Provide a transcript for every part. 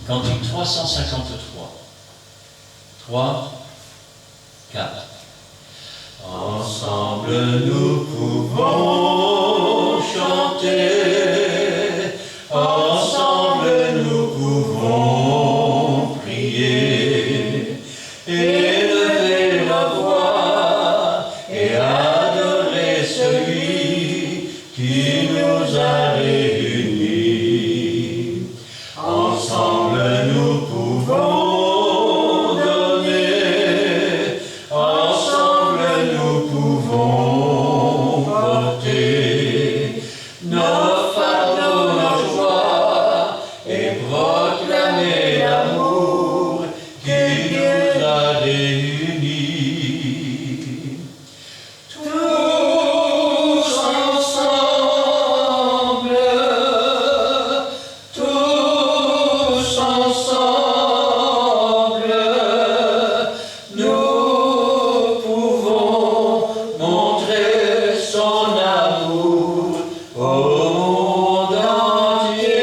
Cantique 353. 3, 4. Ensemble nous pouvons chanter, ensemble nous pouvons prier, élever la voix et adorer celui qui nous a réunis. Ensemble nous pouvons donner, ensemble nous pouvons porter nos fardeaux, nos joies et proclamer l'amour qui nous a réunis. Tous ensemble, tous ensemble, nous pouvons montrer son amour au monde entier.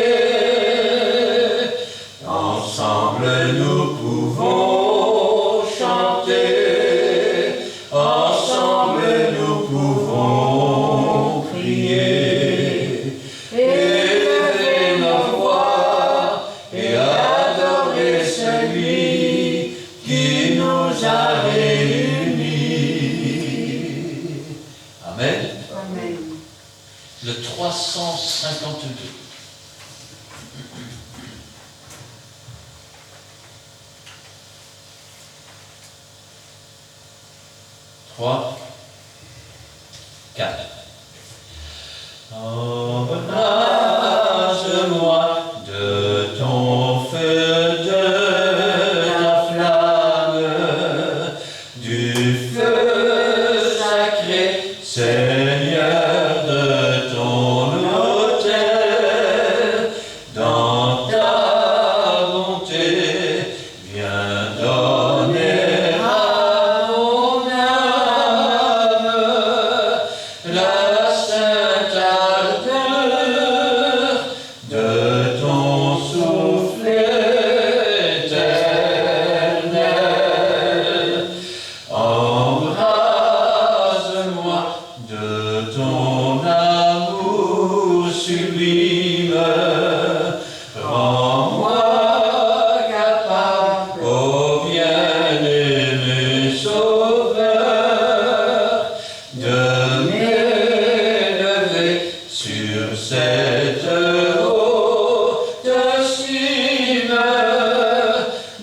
Ensemble nous pouvons chanter, ensemble nous pouvons prier, élever nos voix et adorer celui qui nous a réunis. Amen. Amen. Le 352. 3, 4. Embrase-moi de ton feu, de ta flamme, du feu sacré, Seigneur, de ton autel. Dans ta bonté, viens donner à mon âme la sainte ardeur de ton souffle éternel. Embrase-moi de ton amour sublime. Rends-moi capable, ô bien-aimé Sauveur, de m'élever sur cette haute cime,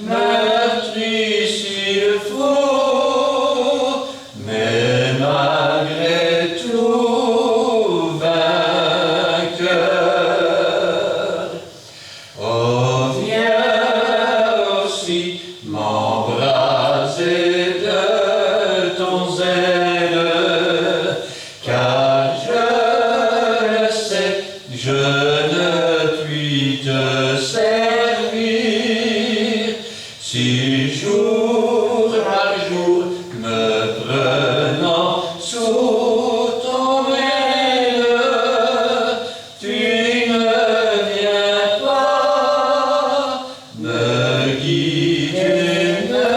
meurtri s'il faut, mais malgré tout vainqueur. Oh, viens aussi m'embraser de ton zèle, car je le sais, je ne puis te servir si jour par jour me prenant sous ton aile, tu ne viens pas me guider, me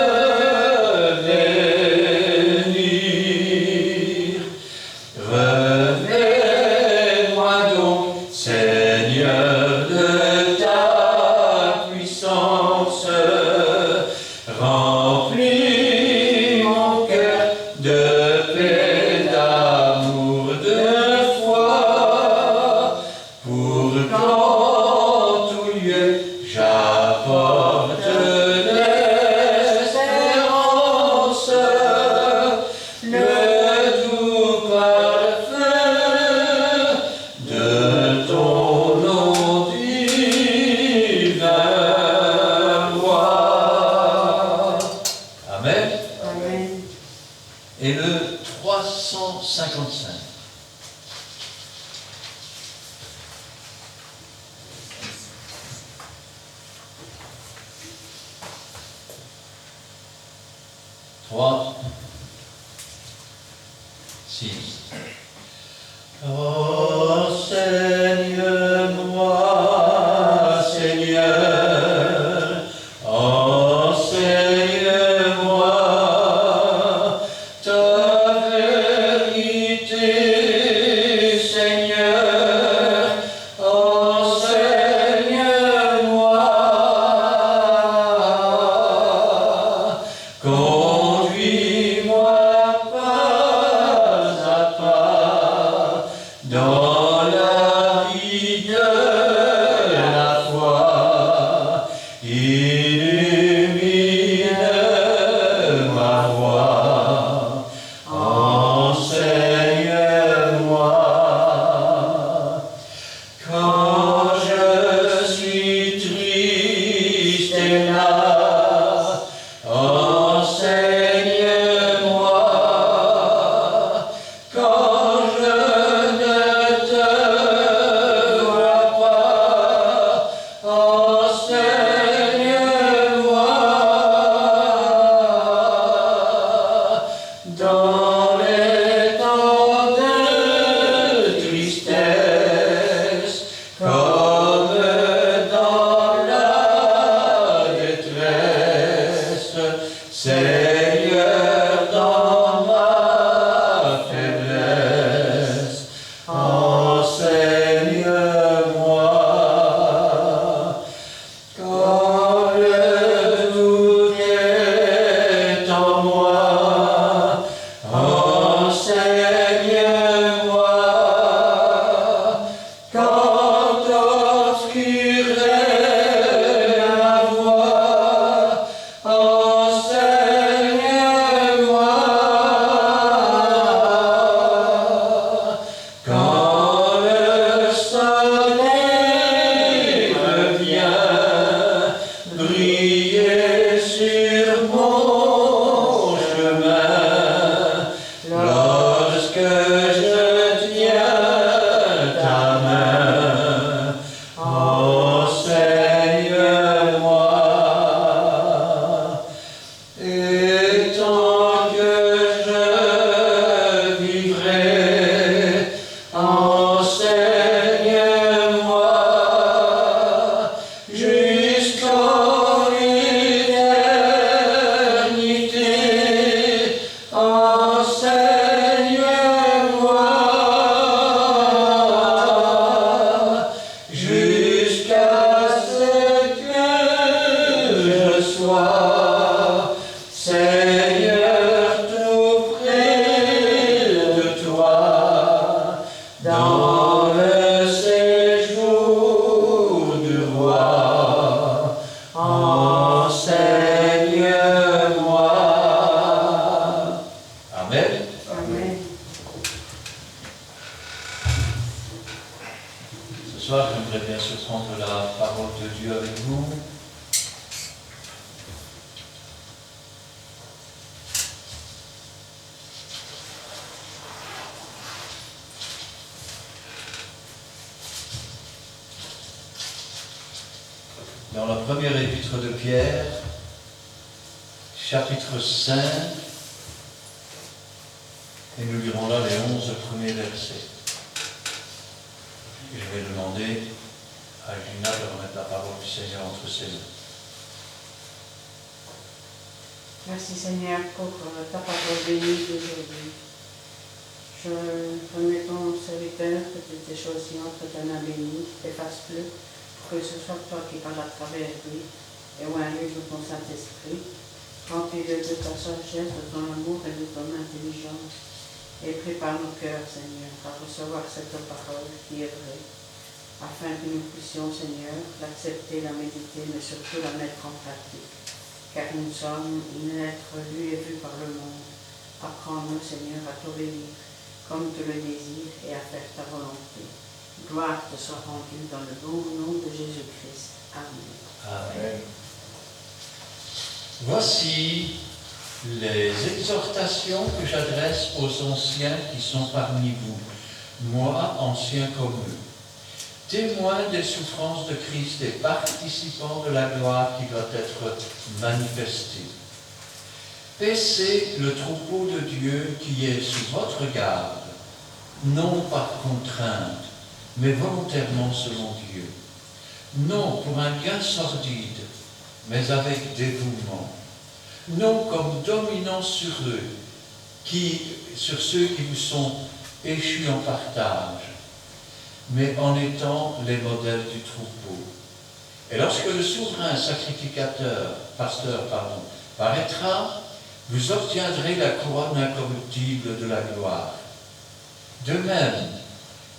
bénir. Revêt-moi donc, Seigneur, de ta puissance. Remplis mon cœur de paix, d'amour, de foi, pour qu'en tout lieu j'apporte l'espérance, le doux parfum de ton nom divin, roi. Amen. Amen. Et le 355. 3, 6. Enseigne-moi, Seigneur, briller sur mon chemin, lorsque je tiens ta main, enseigne-moi, et tant que je vivrai, enseigne-moi, jusqu'en l'éternité, enseigne-moi, jusqu'à ce que je sois, Seigneur, tout près de toi, dans le séjour du roi. Enseigne-moi. Amen. Amen. Ce soir, j'aimerais bien se prendre la parole de Dieu avec vous. Dans le premier épître de Pierre, chapitre 5, et nous lirons là les 11 premiers versets. Je vais demander à Gina de remettre la parole du Seigneur entre ses mains. Merci Seigneur pour ta parole bénie d'aujourd'hui. Je remets ton serviteur que tu t'es choisi entre tes mains bénies, qui t'efface plus, pour que ce soit toi qui parles à travers lui, et oint-le de ton Saint-Esprit, remplis-le de ta sagesse, de ton amour et de ton intelligence, et prépare nos cœurs, Seigneur, à recevoir cette parole qui est vraie, afin que nous puissions, Seigneur, l'accepter, la méditer, mais surtout la mettre en pratique. Car nous sommes une lettre lue et vue par le monde. Apprends-nous, Seigneur, à t'obéir comme tu le désires et à faire ta volonté. Gloire te soit rendue dans le beau nom de Jésus-Christ. Amen. Amen. Voici les exhortations que j'adresse aux anciens qui sont parmi vous, moi, ancien comme eux, témoins des souffrances de Christ et participants de la gloire qui doit être manifestée. Paissez le troupeau de Dieu qui est sous votre garde, non par contrainte, mais volontairement selon Dieu. Non pour un gain sordide, mais avec dévouement. Non comme dominant sur eux, sur ceux qui vous sont échus en partage, mais en étant les modèles du troupeau. Et lorsque le souverain pasteur, paraîtra, vous obtiendrez la couronne incorruptible de la gloire. De même,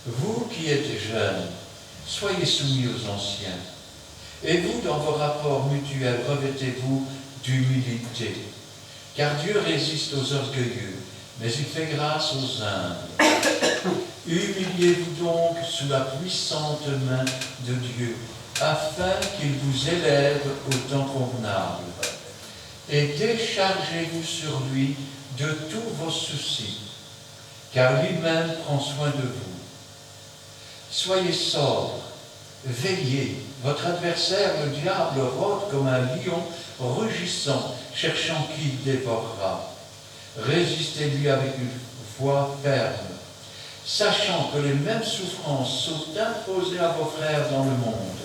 vous qui êtes jeunes, soyez soumis aux anciens. Et vous, dans vos rapports mutuels, revêtez-vous d'humilité. Car Dieu résiste aux orgueilleux, mais il fait grâce aux humbles. Humiliez-vous donc sous la puissante main de Dieu, afin qu'il vous élève au temps convenable. Et déchargez-vous sur lui de tous vos soucis, car lui-même prend soin de vous. Soyez sobres, veillez. Votre adversaire, le diable, rôde comme un lion rugissant, cherchant qui il dévorera. Résistez-lui avec une foi ferme, sachant que les mêmes souffrances sont imposées à vos frères dans le monde.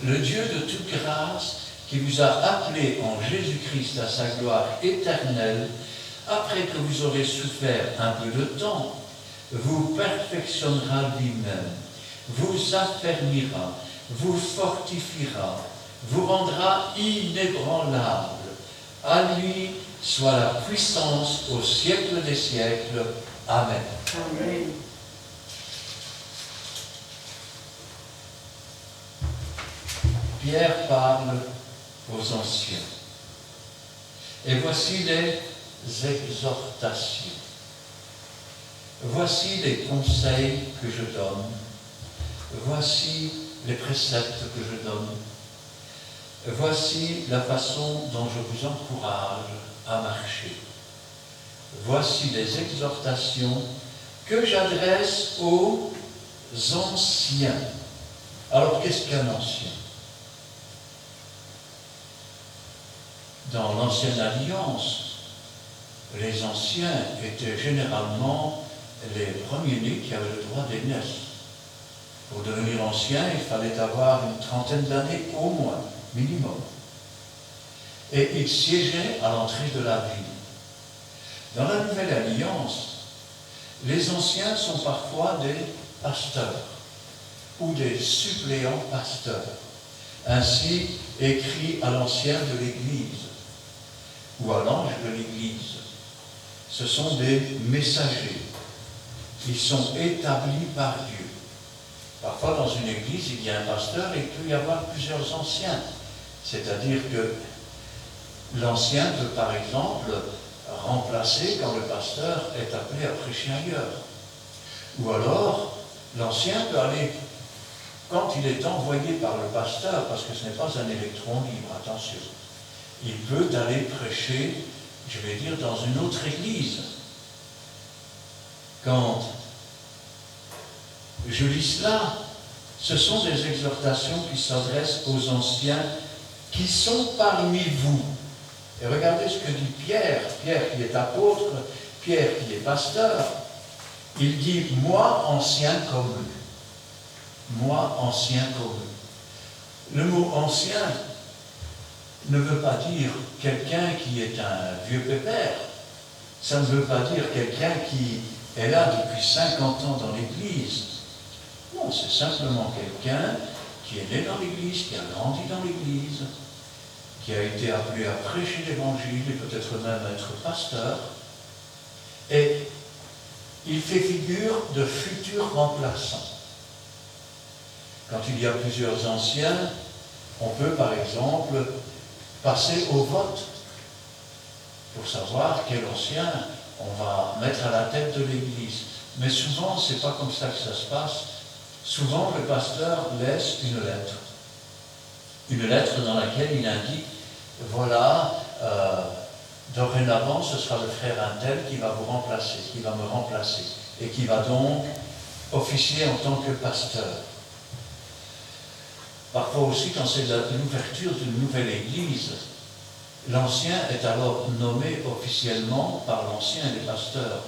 Le Dieu de toute grâce, qui vous a appelés en Jésus-Christ à sa gloire éternelle, après que vous aurez souffert un peu de temps, vous perfectionnera lui-même, vous affermira, vous fortifiera, vous rendra inébranlable. À lui soit la puissance au siècle des siècles. Amen. Amen. Pierre parle aux anciens. Et voici les exhortations. Voici les conseils que je donne. Voici les préceptes que je donne. voici la façon dont je vous encourage à marcher. Voici les exhortations que j'adresse aux anciens. Alors, qu'est-ce qu'un ancien? Dans l'Ancienne Alliance, les anciens étaient généralement les premiers-nés qui avaient le droit d'aînesse. Pour devenir ancien, il fallait avoir une trentaine d'années au moins, minimum. Et ils siégeaient à l'entrée de la ville. Dans la Nouvelle Alliance, les anciens sont parfois des pasteurs ou des suppléants pasteurs, ainsi écrit à l'ancien de l'Église ou à l'ange de l'Église. Ce sont des messagers. Ils sont établis par Dieu. Parfois, dans une église, il y a un pasteur et il peut y avoir plusieurs anciens. C'est-à-dire que l'ancien peut, par exemple, remplacer quand le pasteur est appelé à prêcher ailleurs. Ou alors, l'ancien peut aller, quand il est envoyé par le pasteur, parce que ce n'est pas un électron libre, attention, il peut aller prêcher, je vais dire, dans une autre église. Quand je lis cela, ce sont des exhortations qui s'adressent aux anciens qui sont parmi vous. Et regardez ce que dit Pierre, Pierre qui est apôtre, Pierre qui est pasteur. Il dit « moi, ancien comme eux ». Moi, ancien comme eux. Le mot « ancien » ne veut pas dire quelqu'un qui est un vieux pépère. Ça ne veut pas dire quelqu'un qui est là depuis 50 ans dans l'Église. Non, c'est simplement quelqu'un qui est né dans l'Église, qui a grandi dans l'Église, qui a été appelé à prêcher l'Évangile et peut-être même à être pasteur. Et il fait figure de futur remplaçant. Quand il y a plusieurs anciens, on peut par exemple passer au vote pour savoir quel ancien on va mettre à la tête de l'Église. Mais souvent, ce n'est pas comme ça que ça se passe. Souvent, le pasteur laisse une lettre dans laquelle il indique, voilà, dorénavant, ce sera le frère un tel qui va vous remplacer, qui va me remplacer, et qui va donc officier en tant que pasteur. Parfois aussi, quand c'est l'ouverture d'une nouvelle église, l'ancien est alors nommé officiellement par l'ancien et les pasteurs,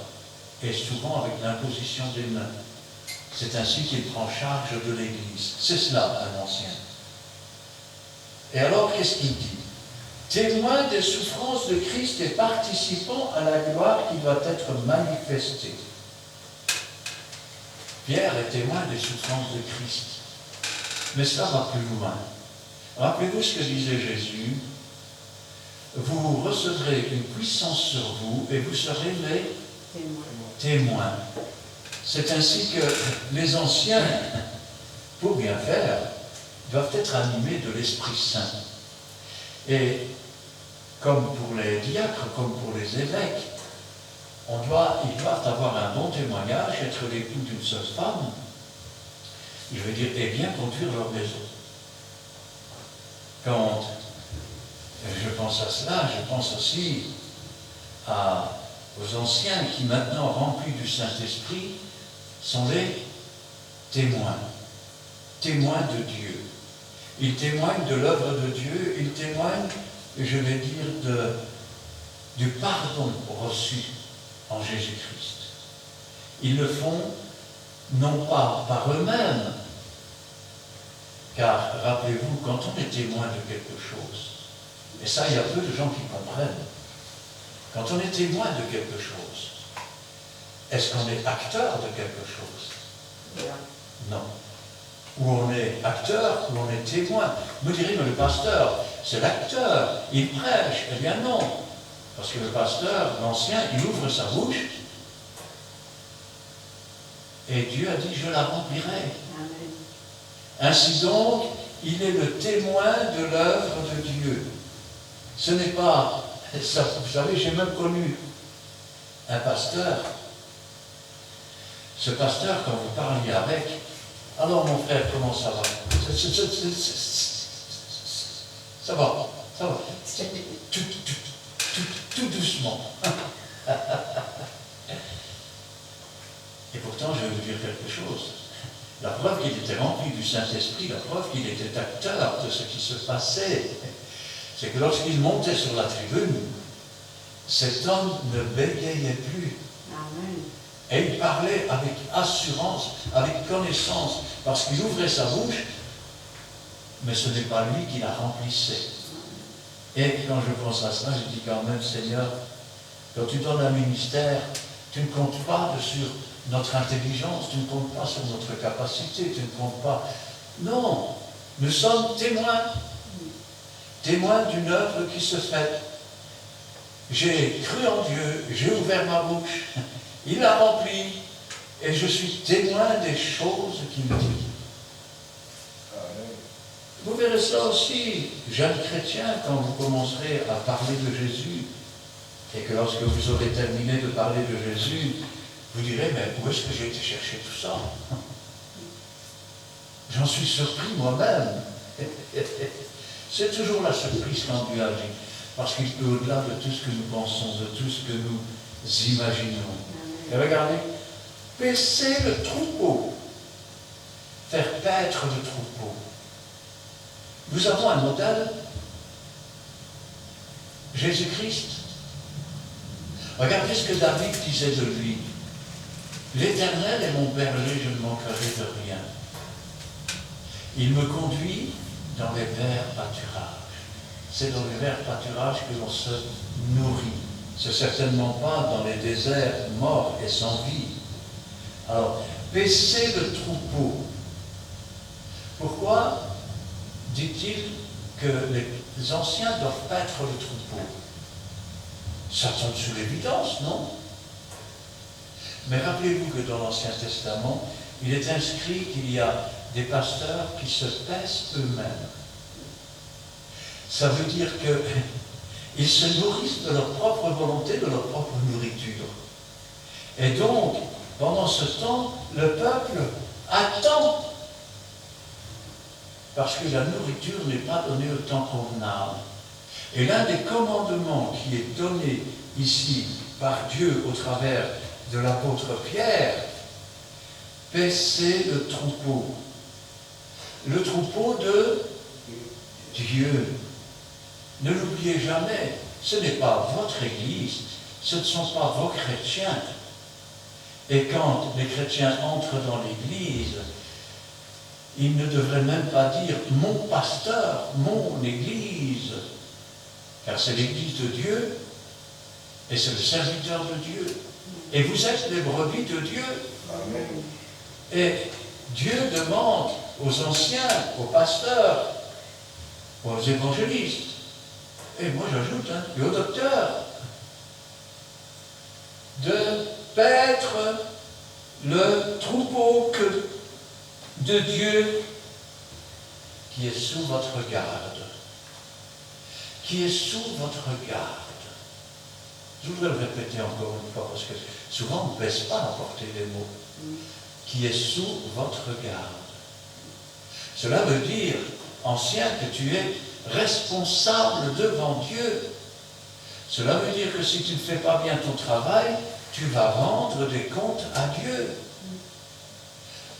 et souvent avec l'imposition des mains. C'est ainsi qu'il prend charge de l'église. C'est cela, un ancien. Et alors, qu'est-ce qu'il dit? Témoin des souffrances de Christ et participant à la gloire qui doit être manifestée. Pierre est témoin des souffrances de Christ. Mais cela va plus loin. Rappelez-vous ce que disait Jésus. Vous recevrez une puissance sur vous et vous serez mes témoins. C'est ainsi que les anciens, pour bien faire, doivent être animés de l'Esprit Saint. Et comme pour les diacres, comme pour les évêques, ils doivent avoir un bon témoignage, être l'époux d'une seule femme, je veux dire, et bien conduire leur maison. Quand je pense à cela, je pense aussi aux anciens qui, maintenant remplis du Saint-Esprit, sont les témoins de Dieu. Ils témoignent de l'œuvre de Dieu, ils témoignent, je vais dire, du pardon reçu en Jésus-Christ. Ils le font non pas par eux-mêmes, car rappelez-vous, quand on est témoin de quelque chose, et ça il y a peu de gens qui comprennent, quand on est témoin de quelque chose, est-ce qu'on est acteur de quelque chose? Non. Ou on est acteur, ou on est témoin. Vous me direz, mais le pasteur, c'est l'acteur, il prêche. Eh bien non, parce que le pasteur, l'ancien, il ouvre sa bouche, et Dieu a dit, je la remplirai. Amen. Ainsi donc, il est le témoin de l'œuvre de Dieu. Ce n'est pas, ça, vous savez, j'ai même connu un pasteur. Ce pasteur, quand vous parliez avec, alors mon frère, comment ça va? Ça va, ça va. Tout doucement. Et pourtant, je vais vous dire quelque chose. La preuve qu'il était rempli du Saint-Esprit, la preuve qu'il était acteur de ce qui se passait, c'est que lorsqu'il montait sur la tribune, cet homme ne bégayait plus. Amen. Et il parlait avec assurance, avec connaissance, parce qu'il ouvrait sa bouche, mais ce n'est pas lui qui la remplissait. Et quand je pense à cela, je dis quand même, Seigneur, quand tu donnes un ministère, tu ne comptes pas sur notre intelligence, tu ne comptes pas sur notre capacité, tu ne comptes pas... Non, nous sommes témoins. Témoins d'une œuvre qui se fait. J'ai cru en Dieu, j'ai ouvert ma bouche, il a rempli, et je suis témoin des choses qu'il dit. Vous verrez ça aussi, jeunes chrétiens, quand vous commencerez à parler de Jésus, et que lorsque vous aurez terminé de parler de Jésus, vous direz, mais où est-ce que j'ai été chercher tout ça? J'en suis surpris moi-même. C'est toujours la surprise quand Dieu agit, parce qu'il est au-delà de tout ce que nous pensons, de tout ce que nous imaginons. Et regardez, paisser le troupeau, faire paître le troupeau. Nous avons un modèle, Jésus-Christ. Regardez ce que David disait de lui. L'Éternel est mon berger, je ne manquerai de rien. Il me conduit dans les verts pâturages. C'est dans les verts pâturages que l'on se nourrit. C'est certainement pas dans les déserts morts et sans vie. Alors, paisser le troupeau. Pourquoi dit-il que les anciens doivent paître le troupeau? Ça tombe sous l'évidence, non? Mais rappelez-vous que dans l'Ancien Testament, il est inscrit qu'il y a des pasteurs qui se paissent eux-mêmes. Ça veut dire qu'ils se nourrissent de leur propre volonté, de leur propre nourriture. Et donc, pendant ce temps, le peuple attend. Parce que la nourriture n'est pas donnée au temps convenable. Et l'un des commandements qui est donné ici par Dieu au travers de l'apôtre Pierre, paissez le troupeau. Le troupeau de Dieu. Ne l'oubliez jamais, ce n'est pas votre Église, ce ne sont pas vos chrétiens. Et quand les chrétiens entrent dans l'Église, ils ne devraient même pas dire « mon pasteur, mon Église », car c'est l'Église de Dieu et c'est le serviteur de Dieu. Et vous êtes les brebis de Dieu. Amen. Et Dieu demande aux anciens, aux pasteurs, aux évangélistes, et moi j'ajoute, et aux docteurs, de paître le troupeau de Dieu qui est sous votre garde. Qui est sous votre garde. Je voudrais le répéter encore une fois, parce que souvent on ne pèse pas à porter les mots. Qui est sous votre garde. Cela veut dire, ancien, que tu es responsable devant Dieu. Cela veut dire que si tu ne fais pas bien ton travail, tu vas rendre des comptes à Dieu.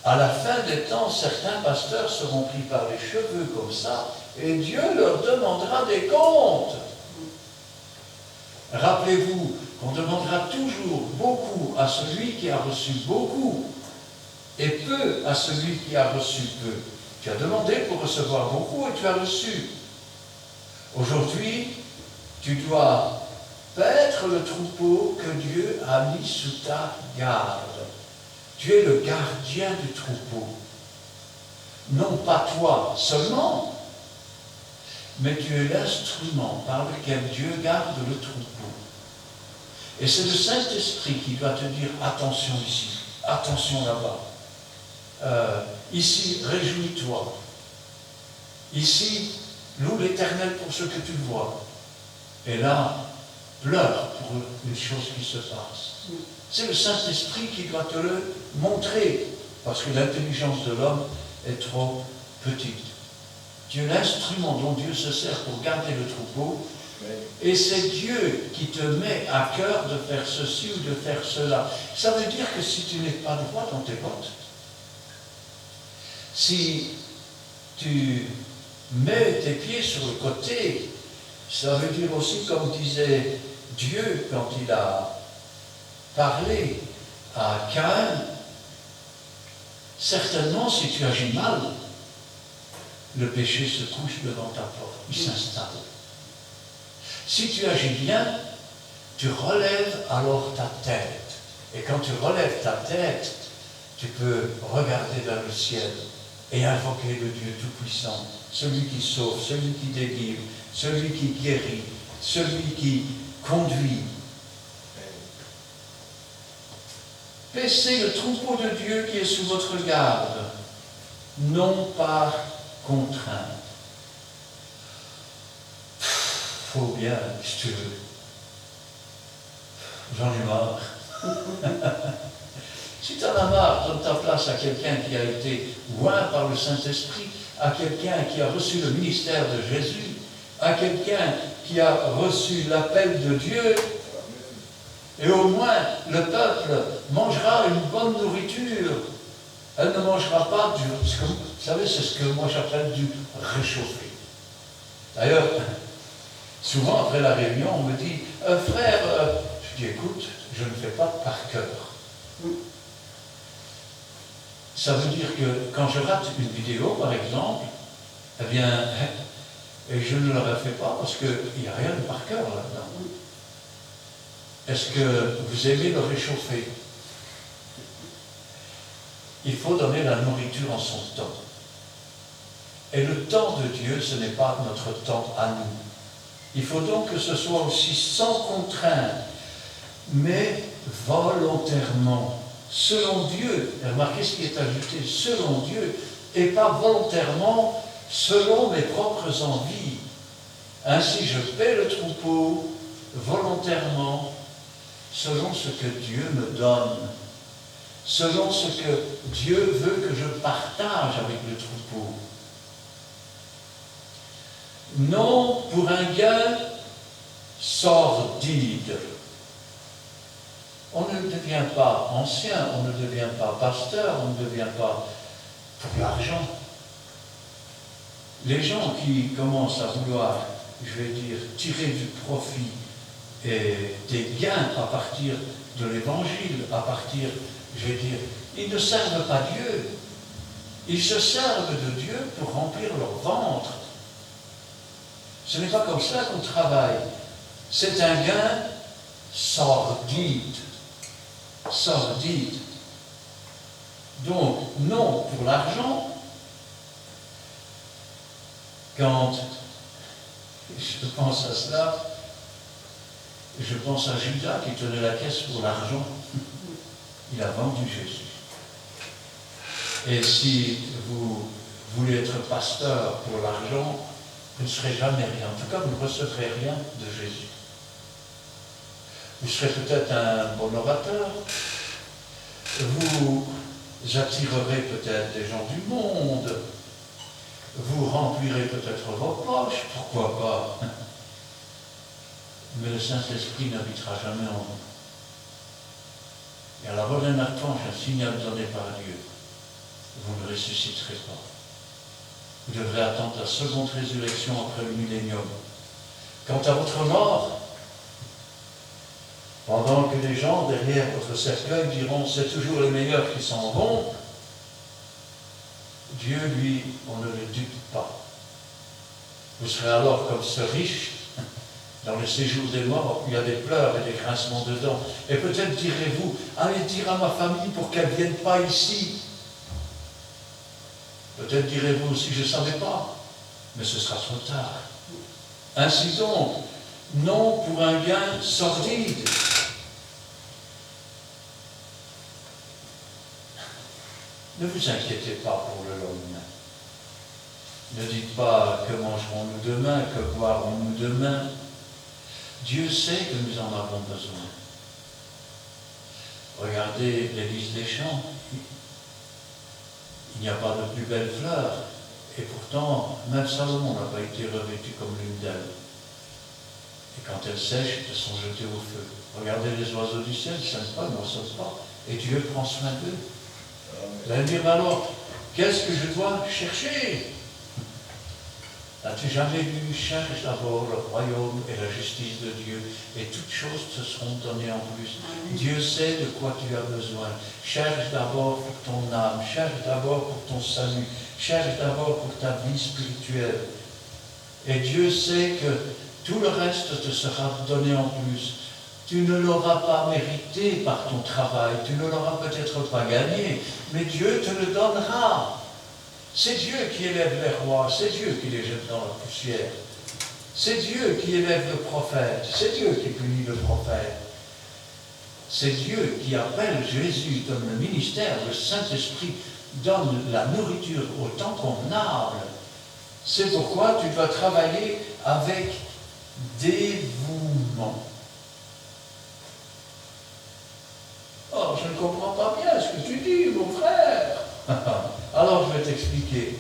À la fin des temps, certains pasteurs seront pris par les cheveux comme ça, et Dieu leur demandera des comptes. Rappelez-vous qu'on demandera toujours beaucoup à celui qui a reçu beaucoup, et peu à celui qui a reçu peu. Tu as demandé pour recevoir beaucoup et tu as reçu. Aujourd'hui, tu dois paître le troupeau que Dieu a mis sous ta garde. Tu es le gardien du troupeau. Non pas toi seulement, mais tu es l'instrument par lequel Dieu garde le troupeau. Et c'est le Saint-Esprit qui doit te dire attention ici, attention là-bas. Ici, réjouis-toi. Ici, loue l'Éternel pour ce que tu vois. Et là, pleure pour une chose qui se passe. C'est le Saint-Esprit qui doit te le montrer, parce que l'intelligence de l'homme est trop petite. Tu es l'instrument dont Dieu se sert pour garder le troupeau. Et c'est Dieu qui te met à cœur de faire ceci ou de faire cela. Ça veut dire que si tu n'es pas droit dans tes bottes, si tu mets tes pieds sur le côté, ça veut dire aussi, comme disait Dieu quand il a parlé à Caïn, certainement si tu agis mal, le péché se couche devant ta porte, il s'installe. Si tu agis bien, tu relèves alors ta tête. Et quand tu relèves ta tête, tu peux regarder vers le ciel et invoquer le Dieu Tout-Puissant, celui qui sauve, celui qui délivre, celui qui guérit, celui qui conduit. Paissez le troupeau de Dieu qui est sous votre garde, non par contrainte. Faut bien, si tu veux. J'en ai marre. Si tu en as marre, donne ta place à quelqu'un qui a été oint par le Saint-Esprit, à quelqu'un qui a reçu le ministère de Jésus, à quelqu'un qui a reçu l'appel de Dieu, et au moins le peuple mangera une bonne nourriture. Elle ne mangera pas du... Vous savez, c'est ce que moi j'appelle du réchauffé. D'ailleurs, souvent après la réunion, on me dit « Frère, je dis écoute, je ne fais pas par cœur. » Ça veut dire que quand je rate une vidéo, par exemple, eh bien, et je ne la refais pas parce qu'il n'y a rien de par cœur là-dedans. Est-ce que vous aimez le réchauffer? Il faut donner la nourriture en son temps. Et le temps de Dieu, ce n'est pas notre temps à nous. Il faut donc que ce soit aussi sans contrainte, mais volontairement, selon Dieu. Et remarquez ce qui est ajouté, selon Dieu, et pas volontairement, selon mes propres envies. Ainsi, je paie le troupeau volontairement, selon ce que Dieu me donne, selon ce que Dieu veut que je partage avec le troupeau. Non pour un gain sordide. On ne devient pas ancien, on ne devient pas pasteur, on ne devient pas pour l'argent. Les gens qui commencent à vouloir, je vais dire, tirer du profit et des gains à partir de l'évangile, à partir, je vais dire, ils ne servent pas Dieu. Ils se servent de Dieu pour remplir leur ventre. Ce n'est pas comme ça qu'on travaille. C'est un gain sordide. Sordide. Donc, non pour l'argent. Quand je pense à cela, je pense à Judas qui tenait la caisse pour l'argent. Il a vendu Jésus. Et si vous voulez être pasteur pour l'argent, vous ne serez jamais rien. En tout cas, vous ne recevrez rien de Jésus. Vous serez peut-être un bon orateur. Vous attirerez peut-être des gens du monde. Vous remplirez peut-être vos poches. Pourquoi pas? Mais le Saint-Esprit n'habitera jamais en vous. Et à la bonne archange, un signal donné par Dieu, vous ne ressusciterez pas. Vous devrez attendre la seconde résurrection après le millénium. Quant à votre mort, pendant que les gens derrière votre cercueil diront « c'est toujours les meilleurs qui s'en vont », Dieu, lui, on ne le doute pas. Vous serez alors comme ce riche dans le séjour des morts, où il y a des pleurs et des grincements de dents. Et peut-être direz-vous « allez dire à ma famille pour qu'elle ne vienne pas ici ». Peut-être direz-vous aussi, je ne savais pas, mais ce sera trop tard. Ainsi donc, non pour un gain sordide. Ne vous inquiétez pas pour le lendemain. Ne dites pas que mangerons-nous demain, que boirons-nous demain. Dieu sait que nous en avons besoin. Regardez les lys des champs. Il n'y a pas de plus belles fleurs Et pourtant, même Salomon n'a pas été revêtu comme l'une d'elles. Et quand elles sèchent, elles sont jetées au feu. Regardez les oiseaux du ciel, ils ne sèment pas, ils ne moissonnent pas. Et Dieu prend soin d'eux. Vous allez me dire, alors, qu'est-ce que je dois chercher? As-tu jamais lu, cherche d'abord le royaume et la justice de Dieu, et toutes choses te seront données en plus. Amen. Dieu sait de quoi tu as besoin. Cherche d'abord pour ton âme, cherche d'abord pour ton salut, cherche d'abord pour ta vie spirituelle. Et Dieu sait que tout le reste te sera donné en plus. Tu ne l'auras pas mérité par ton travail, tu ne l'auras peut-être pas gagné, mais Dieu te le donnera. C'est Dieu qui élève les rois, c'est Dieu qui les jette dans la poussière. C'est Dieu qui élève le prophète, c'est Dieu qui punit le prophète. C'est Dieu qui appelle Jésus, donne le ministère, le Saint-Esprit donne la nourriture au temps convenable. C'est pourquoi tu dois travailler avec dévouement. Oh, je ne comprends pas bien ce que tu dis, mon frère. Alors je vais t'expliquer.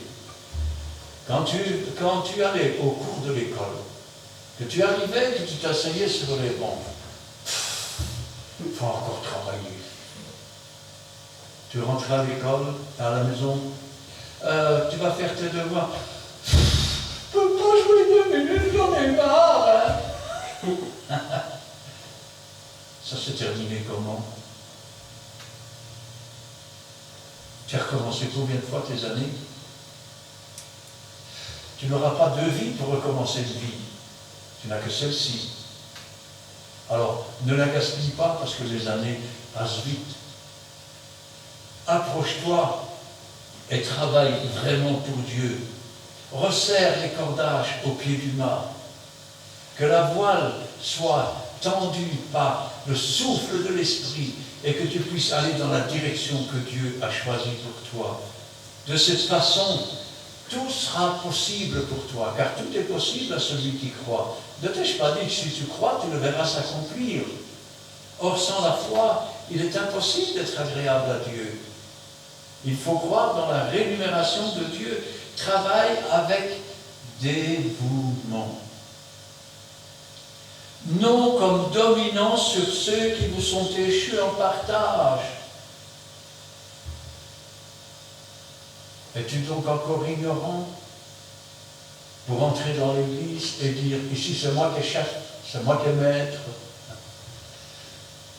Quand tu allais au cours de l'école, que tu arrivais, que tu t'asseyais sur les bancs, il faut encore travailler. Tu rentres à l'école, à la maison, tu vas faire tes devoirs. Je ne peux pas jouer 2 minutes, j'en ai marre. Hein? Ça s'est terminé comment? Tu as recommencé combien de fois tes années? Tu n'auras pas 2 vies pour recommencer une vie. Tu n'as que celle-ci. Alors, ne la gaspille pas parce que les années passent vite. Approche-toi et travaille vraiment pour Dieu. Resserre les cordages au pied du mât. Que la voile soit tendue par le souffle de l'esprit et que tu puisses aller dans la direction que Dieu a choisie pour toi. De cette façon, tout sera possible pour toi, car tout est possible à celui qui croit. Ne t'ai-je pas dit que si tu crois, tu le verras s'accomplir? Or, sans la foi, il est impossible d'être agréable à Dieu. Il faut croire dans la rémunération de Dieu. Travaille avec dévouement. Non comme dominant sur ceux qui vous sont échus en partage. Es-tu donc encore ignorant pour entrer dans l'église et dire, ici c'est moi qui est chef, c'est moi qui est maître?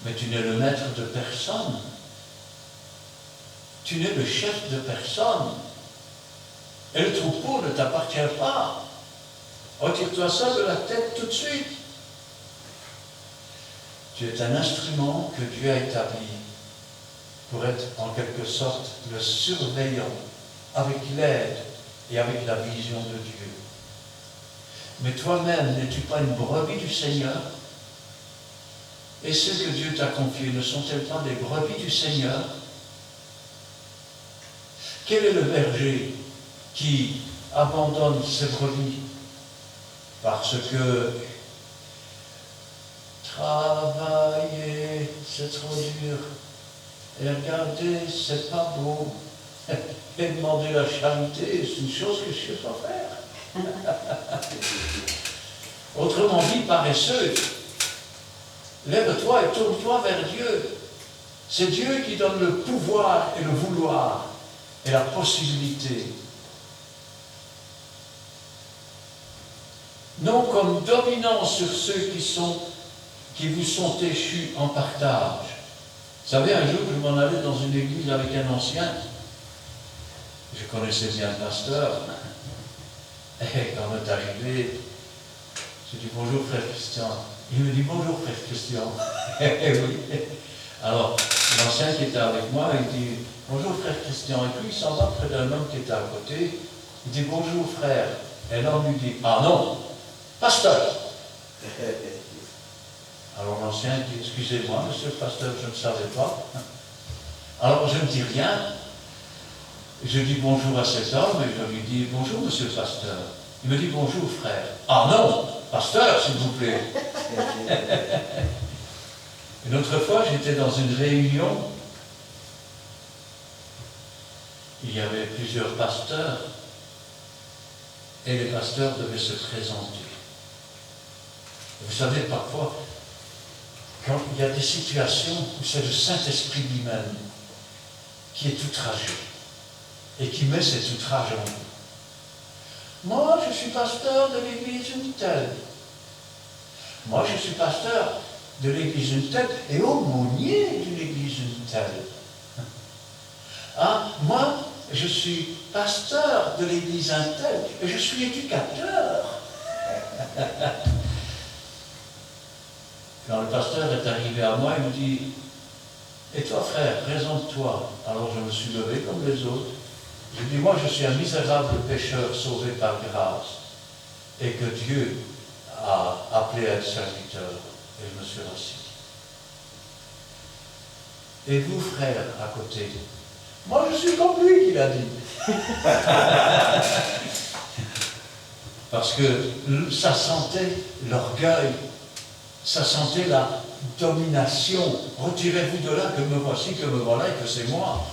Mais tu n'es le maître de personne. Tu n'es le chef de personne. Et le troupeau ne t'appartient pas. Retire-toi ça de la tête tout de suite. Tu es un instrument que Dieu a établi pour être en quelque sorte le surveillant avec l'aide et avec la vision de Dieu. Mais toi-même, n'es-tu pas une brebis du Seigneur? Et ceux que Dieu t'a confiés ne sont-elles pas des brebis du Seigneur? Quel est le berger qui abandonne ses brebis parce que travailler, c'est trop dur. Et regarder, c'est pas beau. Et demander la charité, c'est une chose que je ne sais pas faire. Autrement dit, paresseux, lève-toi et tourne-toi vers Dieu. C'est Dieu qui donne le pouvoir et le vouloir et la possibilité. Non comme dominant sur ceux qui vous sont échus en partage. Vous savez, un jour, je m'en allais dans une église avec un ancien. Je connaissais bien le pasteur. Et quand on est arrivé, j'ai dit bonjour frère Christian. Il me dit bonjour frère Christian. Oui. Alors, l'ancien qui était avec moi, il dit bonjour frère Christian. Et puis il s'en va près d'un homme qui était à côté. Il dit bonjour frère. Et l'homme lui dit ah non, pasteur. Alors l'ancien dit excusez-moi monsieur le pasteur, je ne savais pas. Alors je ne dis rien. Je dis bonjour à cet homme et je lui dis bonjour monsieur le pasteur. Il me dit bonjour frère. Ah non, pasteur s'il vous plaît. Une autre fois j'étais dans une réunion. Il y avait plusieurs pasteurs et les pasteurs devaient se présenter. Vous savez, parfois, quand il y a des situations où c'est le Saint-Esprit lui-même qui est outragé et qui met cet outrage en vous. Moi, je suis pasteur de l'église une telle. Moi, je suis pasteur de l'église une telle et aumônier de l'église une telle. Ah, moi, je suis pasteur de l'église un tel et je suis éducateur. Quand le pasteur est arrivé à moi, il me dit « Et toi, frère, présente-toi. » Alors je me suis levé comme les autres. Je dis « Moi, je suis un misérable pécheur sauvé par grâce et que Dieu a appelé à être serviteur. » Et je me suis rassis. « Et vous, frère, à côté ?» « Moi, je suis comme lui, qu'il a dit. » Parce que ça sentait l'orgueil, ça sentait la domination. Retirez-vous de là, que me voici, que me voilà, et que c'est moi.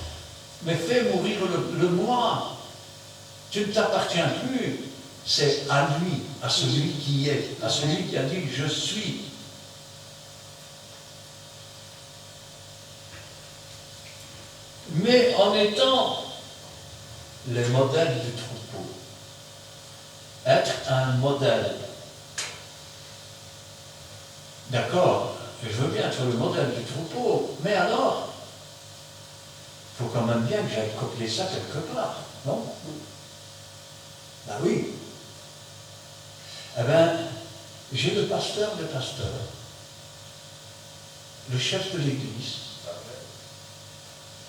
Mais fais mourir le moi. Tu ne t'appartiens plus. C'est à lui, à celui qui est, à celui qui a dit « je suis ». Mais en étant les modèles du troupeau, être un modèle. D'accord, je veux bien être le modèle du troupeau, mais alors, il faut quand même bien que j'aille copier ça quelque part, non? Ben oui. Eh bien, j'ai le pasteur des pasteurs, le chef de l'église,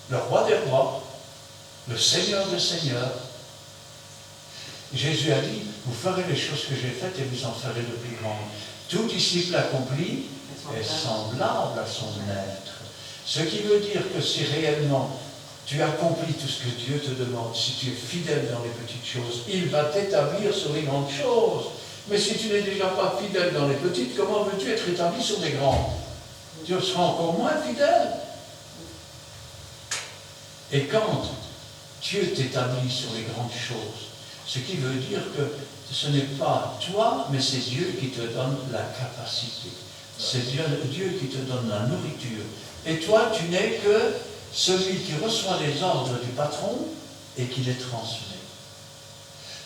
le roi des rois, le Seigneur des seigneurs. Jésus a dit, vous ferez les choses que j'ai faites et vous en ferez de plus grandes. Tout disciple accompli est semblable à son maître. Ce qui veut dire que si réellement tu accomplis tout ce que Dieu te demande, si tu es fidèle dans les petites choses, il va t'établir sur les grandes choses. Mais si tu n'es déjà pas fidèle dans les petites, comment veux-tu être établi sur les grandes? Tu seras encore moins fidèle. Et quand Dieu t'établit sur les grandes choses, ce qui veut dire que ce n'est pas toi, mais c'est Dieu qui te donne la capacité. C'est Dieu qui te donne la nourriture. Et toi, tu n'es que celui qui reçoit les ordres du patron et qui les transmet.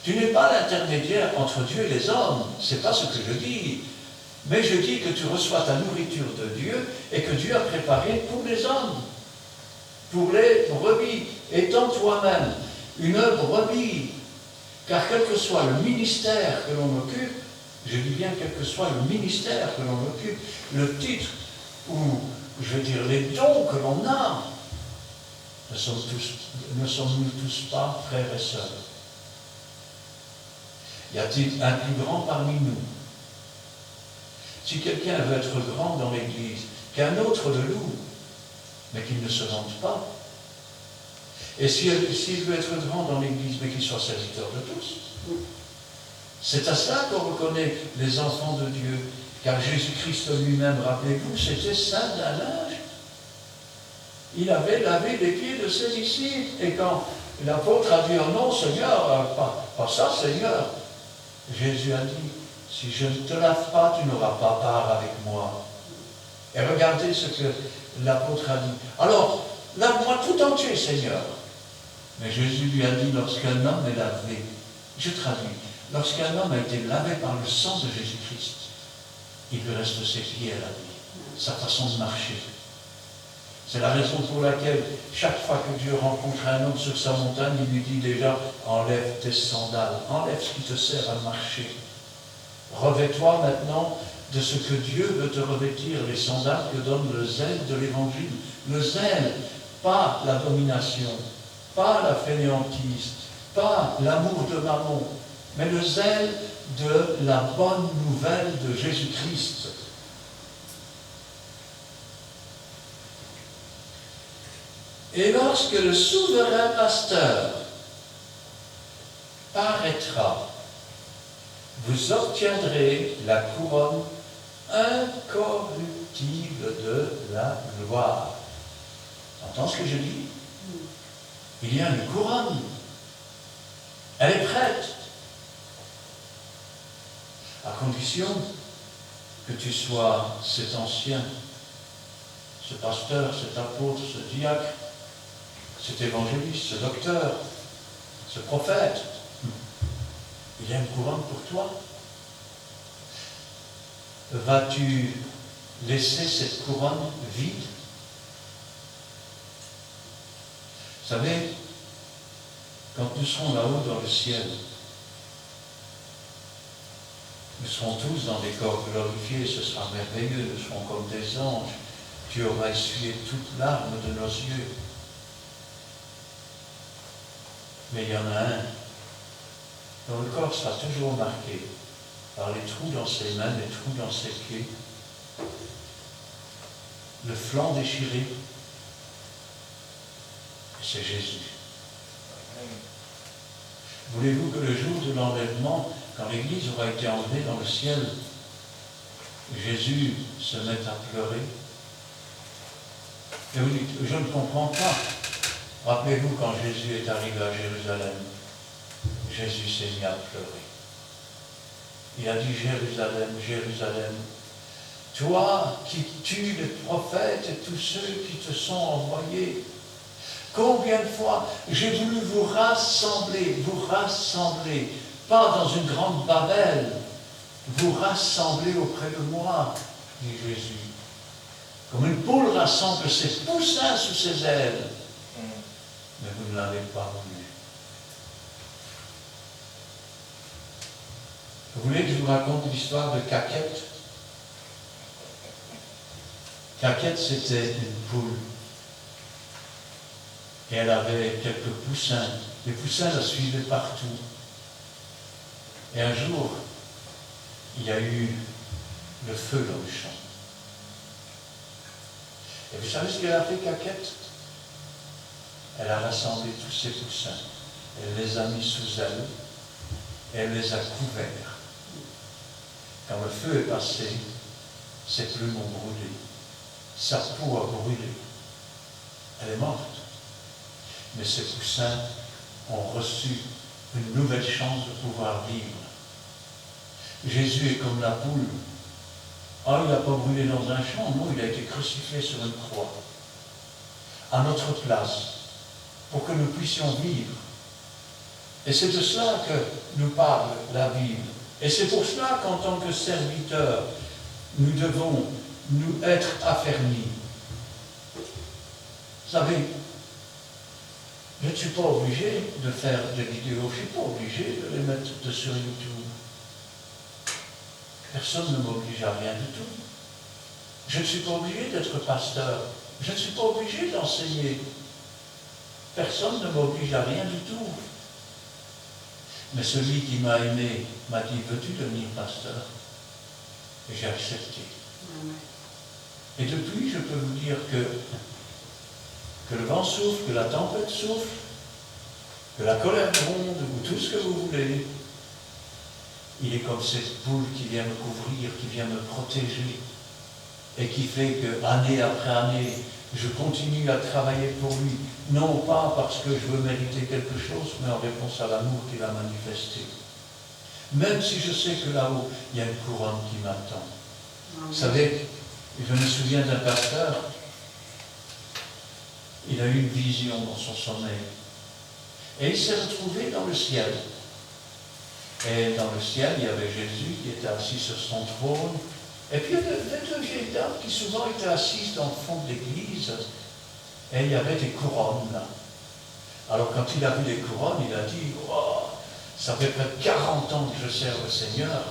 Tu n'es pas l'intermédiaire entre Dieu et les hommes, c'est pas ce que je dis. Mais je dis que tu reçois ta nourriture de Dieu et que Dieu a préparé pour les hommes, pour les brebis, étant toi-même une brebis. Car quel que soit le ministère que l'on occupe, je dis bien quel que soit le ministère que l'on occupe, le titre ou, je veux dire, les dons que l'on a, ne sommes-nous tous pas frères et sœurs? Y a-t-il un plus grand parmi nous? Si quelqu'un veut être grand dans l'Église, qu'un autre le loue, mais qu'il ne se vante pas. Et s'il veut être grand dans l'Église, mais qu'il soit serviteur de tous. C'est à cela qu'on reconnaît les enfants de Dieu. Car Jésus-Christ lui-même, rappelez-vous, c'était saint d'un linge. Il avait lavé les pieds de ses disciples. Et quand l'apôtre a dit, oh non, Seigneur, pas ça, Seigneur. Jésus a dit, si je ne te lave pas, tu n'auras pas part avec moi. Et regardez ce que l'apôtre a dit. Alors, lave-moi tout entier, Seigneur. Mais Jésus lui a dit, lorsqu'un homme est lavé, je traduis, lorsqu'un homme a été lavé par le sang de Jésus-Christ, il lui reste ses pieds à laver, sa façon de marcher. C'est la raison pour laquelle, chaque fois que Dieu rencontre un homme sur sa montagne, il lui dit déjà, enlève tes sandales, enlève ce qui te sert à marcher. Revêt-toi maintenant de ce que Dieu veut te revêtir, les sandales que donne le zèle de l'Évangile. Le zèle, pas la domination, pas la fainéantise, pas l'amour de mammon, mais le zèle de la bonne nouvelle de Jésus-Christ. Et lorsque le souverain pasteur paraîtra, vous obtiendrez la couronne incorruptible de la gloire. Entends ce que je dis? Il y a une couronne. Elle est prête. à condition que tu sois cet ancien, ce pasteur, cet apôtre, ce diacre, cet évangéliste, ce docteur, ce prophète. Il y a une couronne pour toi. Vas-tu laisser cette couronne vide? Vous savez, quand nous serons là-haut dans le ciel, nous serons tous dans des corps glorifiés, ce sera merveilleux, nous serons comme des anges. Tu auras essuyé toute larme de nos yeux. Mais il y en a un dont le corps sera toujours marqué par les trous dans ses mains, les trous dans ses pieds, le flanc déchiré. Et c'est Jésus. Voulez-vous que le jour de l'enlèvement, quand l'Église aura été enlevée dans le ciel, Jésus se mette à pleurer? Et vous dites, je ne comprends pas. Rappelez-vous quand Jésus est arrivé à Jérusalem, Jésus s'est mis à pleurer. Il a dit, Jérusalem, Jérusalem, toi qui tues les prophètes et tous ceux qui te sont envoyés, combien de fois j'ai voulu vous rassembler, pas dans une grande Babel, vous rassembler auprès de moi, dit Jésus. Comme une poule rassemble ses poussins sous ses ailes. Mais vous ne l'avez pas voulu. Vous voulez que je vous raconte l'histoire de Caquette? Caquette, c'était une poule. Et elle avait quelques poussins. Les poussins la suivaient partout. Et un jour, il y a eu le feu dans le champ. Et vous savez ce qu'elle a fait, Caquette? Elle a rassemblé tous ses poussins. Elle les a mis sous elle. Et elle les a couverts. Quand le feu est passé, ses plumes ont brûlé. Sa peau a brûlé. Elle est morte. Mais ses poussins ont reçu une nouvelle chance de pouvoir vivre. Jésus est comme la poule. Ah, il n'a pas brûlé dans un champ, non, il a été crucifié sur une croix. À notre place, pour que nous puissions vivre. Et c'est de cela que nous parle la Bible. Et c'est pour cela qu'en tant que serviteurs, nous devons nous être affermis. Vous savez, je ne suis pas obligé de faire des vidéos, je ne suis pas obligé de les mettre sur YouTube. Personne ne m'oblige à rien du tout. Je ne suis pas obligé d'être pasteur. Je ne suis pas obligé d'enseigner. Personne ne m'oblige à rien du tout. Mais celui qui m'a aimé m'a dit, veux-tu devenir pasteur? Et j'ai accepté. Et depuis, je peux vous dire que le vent souffle, que la tempête souffle, que la colère gronde, ou tout ce que vous voulez, il est comme cette poule qui vient me couvrir, qui vient me protéger, et qui fait que, année après année, je continue à travailler pour lui, non pas parce que je veux mériter quelque chose, mais en réponse à l'amour qu'il a manifesté. Même si je sais que là-haut, il y a une couronne qui m'attend. Vous savez, je me souviens d'un pasteur, il a eu une vision dans son sommeil. Et il s'est retrouvé dans le ciel. Et dans le ciel, il y avait Jésus qui était assis sur son trône. Et puis il y avait deux vieilles dames qui souvent étaient assises dans le fond de l'église. Et il y avait des couronnes là. Alors quand il a vu les couronnes, il a dit, oh, ça fait près de 40 ans que je sers le Seigneur.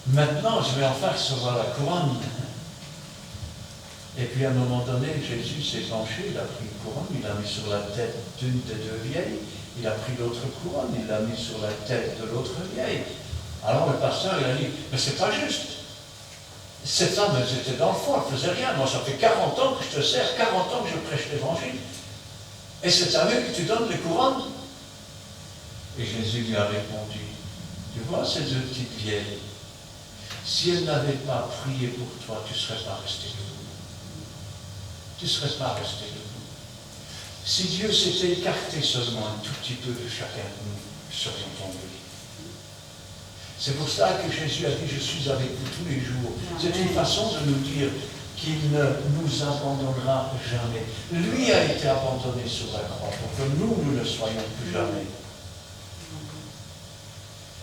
Maintenant, je vais enfin recevoir la couronne. Et puis à un moment donné, Jésus s'est penché, il a pris une couronne, il l'a mis sur la tête d'une des deux vieilles, il a pris l'autre couronne, il l'a mis sur la tête de l'autre vieille. Alors le pasteur, il a dit, mais c'est pas juste. Cette femme, elle était dans le fond, elle ne faisait rien. Moi, ça fait 40 ans que je te sers, 40 ans que je prêche l'évangile. Et c'est à eux que tu donnes les couronnes. Et Jésus lui a répondu, tu vois ces deux petites vieilles, si elles n'avaient pas prié pour toi, tu ne serais pas resté debout. Tu ne serais pas resté debout. Si Dieu s'était écarté seulement un tout petit peu de chacun de nous, nous serions tombés. C'est pour ça que Jésus a dit, je suis avec vous tous les jours. C'est une façon de nous dire qu'il ne nous abandonnera jamais. Lui a été abandonné sur la croix pour que nous ne le soyons plus jamais.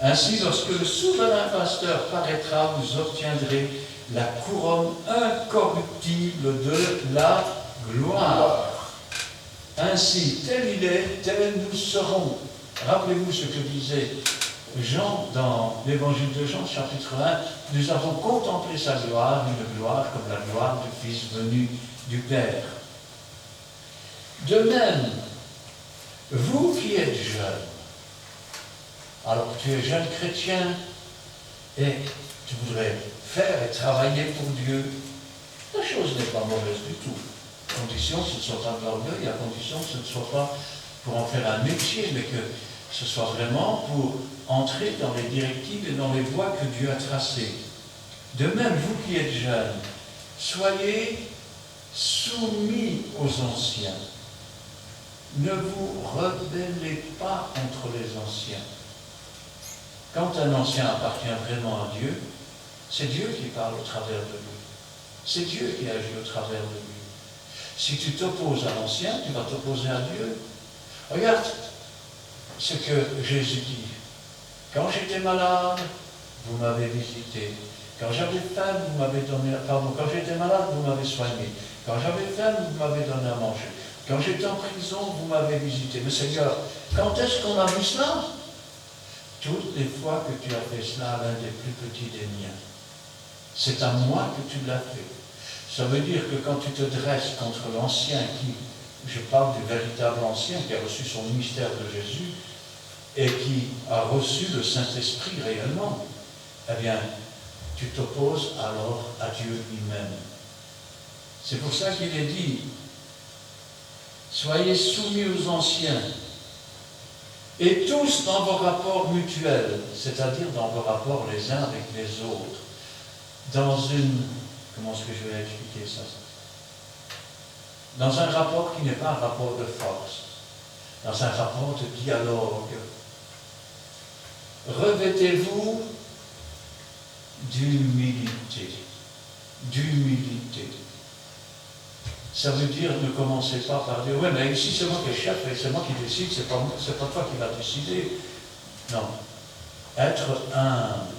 Ainsi, lorsque le souverain pasteur paraîtra, vous obtiendrez la couronne incorruptible de la gloire. Ainsi, tel il est, tel nous serons. Rappelez-vous ce que disait Jean dans l'évangile de Jean, chapitre 1. Nous avons contemplé sa gloire, une gloire comme la gloire du Fils venu du Père. De même, vous qui êtes jeunes, alors tu es jeune chrétien et tu voudrais faire et travailler pour Dieu, la chose n'est pas mauvaise du tout. À condition que ce ne soit pas de l'orgueil, à condition que ce ne soit pas pour en faire un métier, mais que ce soit vraiment pour entrer dans les directives et dans les voies que Dieu a tracées. De même, vous qui êtes jeunes, soyez soumis aux anciens. Ne vous rebellez pas contre les anciens. Quand un ancien appartient vraiment à Dieu, c'est Dieu qui parle au travers de lui. C'est Dieu qui agit au travers de lui. Si tu t'opposes à l'ancien, tu vas t'opposer à Dieu. Regarde ce que Jésus dit. Quand j'étais malade, vous m'avez visité. Quand j'avais faim, vous m'avez donné... Pardon, quand j'étais malade, vous m'avez soigné. Quand j'avais faim, vous m'avez donné à manger. Quand j'étais en prison, vous m'avez visité. Mais Seigneur, quand est-ce qu'on a vu cela? Toutes les fois que tu as fait cela à l'un des plus petits des miens. C'est à moi que tu l'as fait. Ça veut dire que quand tu te dresses contre l'ancien qui, je parle du véritable ancien qui a reçu son ministère de Jésus et qui a reçu le Saint-Esprit réellement, eh bien, tu t'opposes alors à Dieu lui-même. C'est pour ça qu'il est dit, soyez soumis aux anciens, et tous dans vos rapports mutuels, c'est-à-dire dans vos rapports les uns avec les autres, dans une... Comment est-ce que je vais expliquer ça? Dans un rapport qui n'est pas un rapport de force, dans un rapport de dialogue. Revêtez-vous d'humilité. D'humilité. Ça veut dire ne commencez pas par dire, oui, mais ici c'est moi qui est chef et c'est moi qui décide, c'est pas toi qui vas décider. Non. Être humble.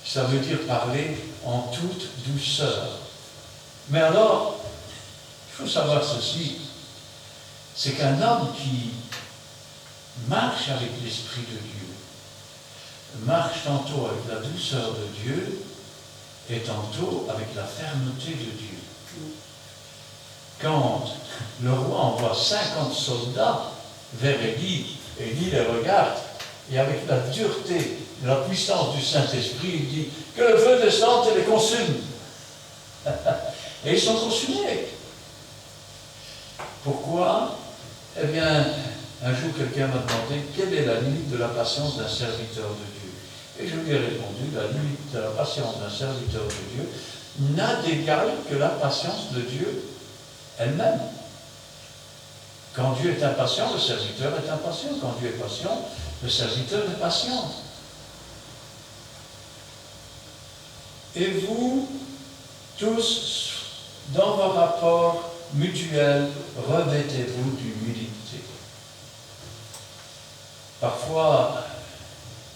Ça veut dire parler en toute douceur. Mais alors, il faut savoir ceci, c'est qu'un homme qui marche avec l'Esprit de Dieu, marche tantôt avec la douceur de Dieu et tantôt avec la fermeté de Dieu. Quand le roi envoie 50 soldats vers Élie, Élie les regarde, et avec la dureté, la puissance du Saint-Esprit, il dit que le feu descende et les consume. Et ils sont consumés. Pourquoi? Eh bien, un jour quelqu'un m'a demandé quelle est la limite de la patience d'un serviteur de Dieu. Et je lui ai répondu, la limite de la patience d'un serviteur de Dieu n'a d'égal que la patience de Dieu elle-même. Quand Dieu est impatient, le serviteur est impatient. Quand Dieu est patient, le serviteur est patient. Et vous, tous, dans vos rapports mutuels, revêtez-vous d'humilité. Parfois,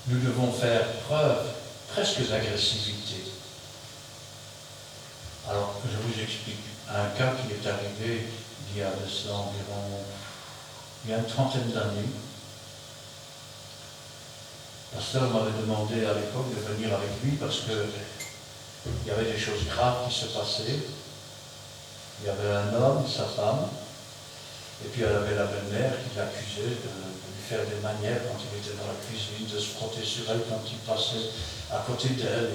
nous devons faire preuve presque d'agressivité. Alors, je vous explique un cas qui est arrivé il y a de cela environ une trentaine d'années. Le pasteur m'avait demandé à l'époque de venir avec lui parce qu'il y avait des choses graves qui se passaient. Il y avait un homme, sa femme, et puis elle avait la belle-mère qui l'accusait de lui faire des manières quand il était dans la cuisine, de se frotter sur elle quand il passait à côté d'elle.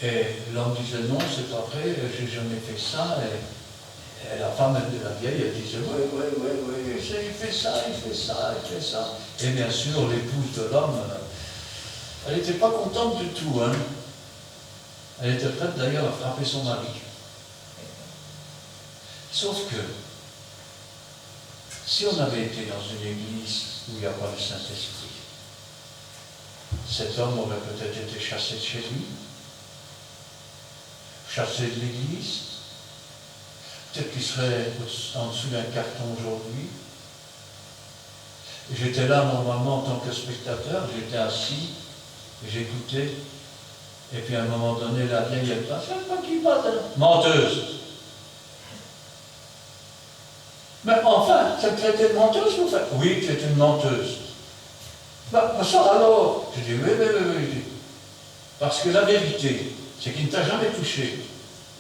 Et l'homme disait non, c'est pas vrai, j'ai jamais fait ça. Et la femme de la vieille, elle disait oui, il fait ça, il fait ça, il fait ça. Et bien sûr, l'épouse de l'homme, elle n'était pas contente du tout. Hein. Elle était prête d'ailleurs à frapper son mari. Sauf que, si on avait été dans une église où il n'y a pas le Saint-Esprit, cet homme aurait peut-être été chassé de chez lui, chassé de l'église, peut-être qu'il serait en dessous d'un carton aujourd'hui. J'étais là normalement en tant que spectateur, j'étais assis, j'écoutais, et puis à un moment donné, la vieille, elle passe, qui passe, menteuse. Mais enfin, ça me traitait de menteuse, vous faites? Oui, tu es une menteuse. Ben, ça alors? Je dis, oui. Parce que la vérité, c'est qu'il ne t'a jamais touché.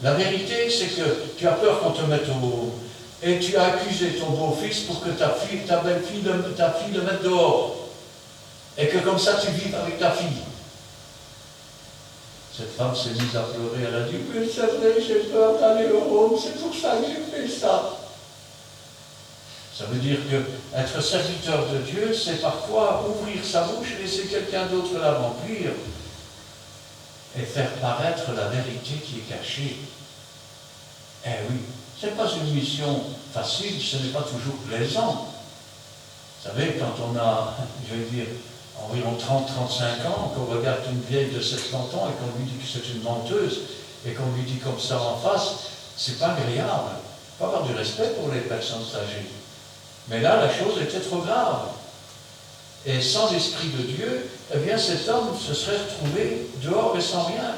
La vérité, c'est que tu as peur qu'on te mette au... Et tu as accusé ton beau-fils pour que ta belle-fille, ta fille le mette dehors. Et que comme ça, tu vives avec ta fille. Cette femme s'est mise à pleurer. Elle a dit, oui, c'est vrai, j'ai peur d'aller au Rhône, c'est pour ça que j'ai fait ça. Ça veut dire que être serviteur de Dieu, c'est parfois ouvrir sa bouche, laisser quelqu'un d'autre la remplir et faire paraître la vérité qui est cachée. Eh oui, ce n'est pas une mission facile, ce n'est pas toujours plaisant. Vous savez, quand on a, je vais dire, environ 30-35 ans, qu'on regarde une vieille de 70 ans et qu'on lui dit que c'est une menteuse et qu'on lui dit comme ça en face, c'est pas agréable. Il faut avoir du respect pour les personnes âgées. Mais là, la chose était trop grave. Et sans l'Esprit de Dieu, eh bien, cet homme se serait retrouvé dehors et sans rien.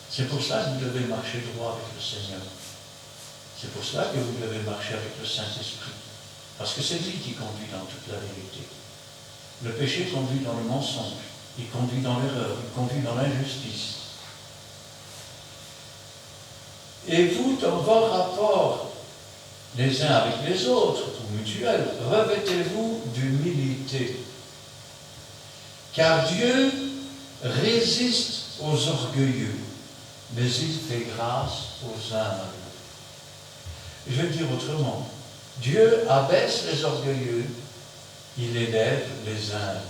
C'est pour ça que vous devez marcher droit avec le Seigneur. C'est pour cela que vous devez marcher avec le Saint-Esprit. Parce que c'est lui qui conduit dans toute la vérité. Le péché conduit dans le mensonge, il conduit dans l'erreur, il conduit dans l'injustice. Et vous, dans vos rapports les uns avec les autres, ou mutuels, revêtez-vous d'humilité. Car Dieu résiste aux orgueilleux, mais il fait grâce aux humbles. Je vais le dire autrement. Dieu abaisse les orgueilleux, il élève les humbles.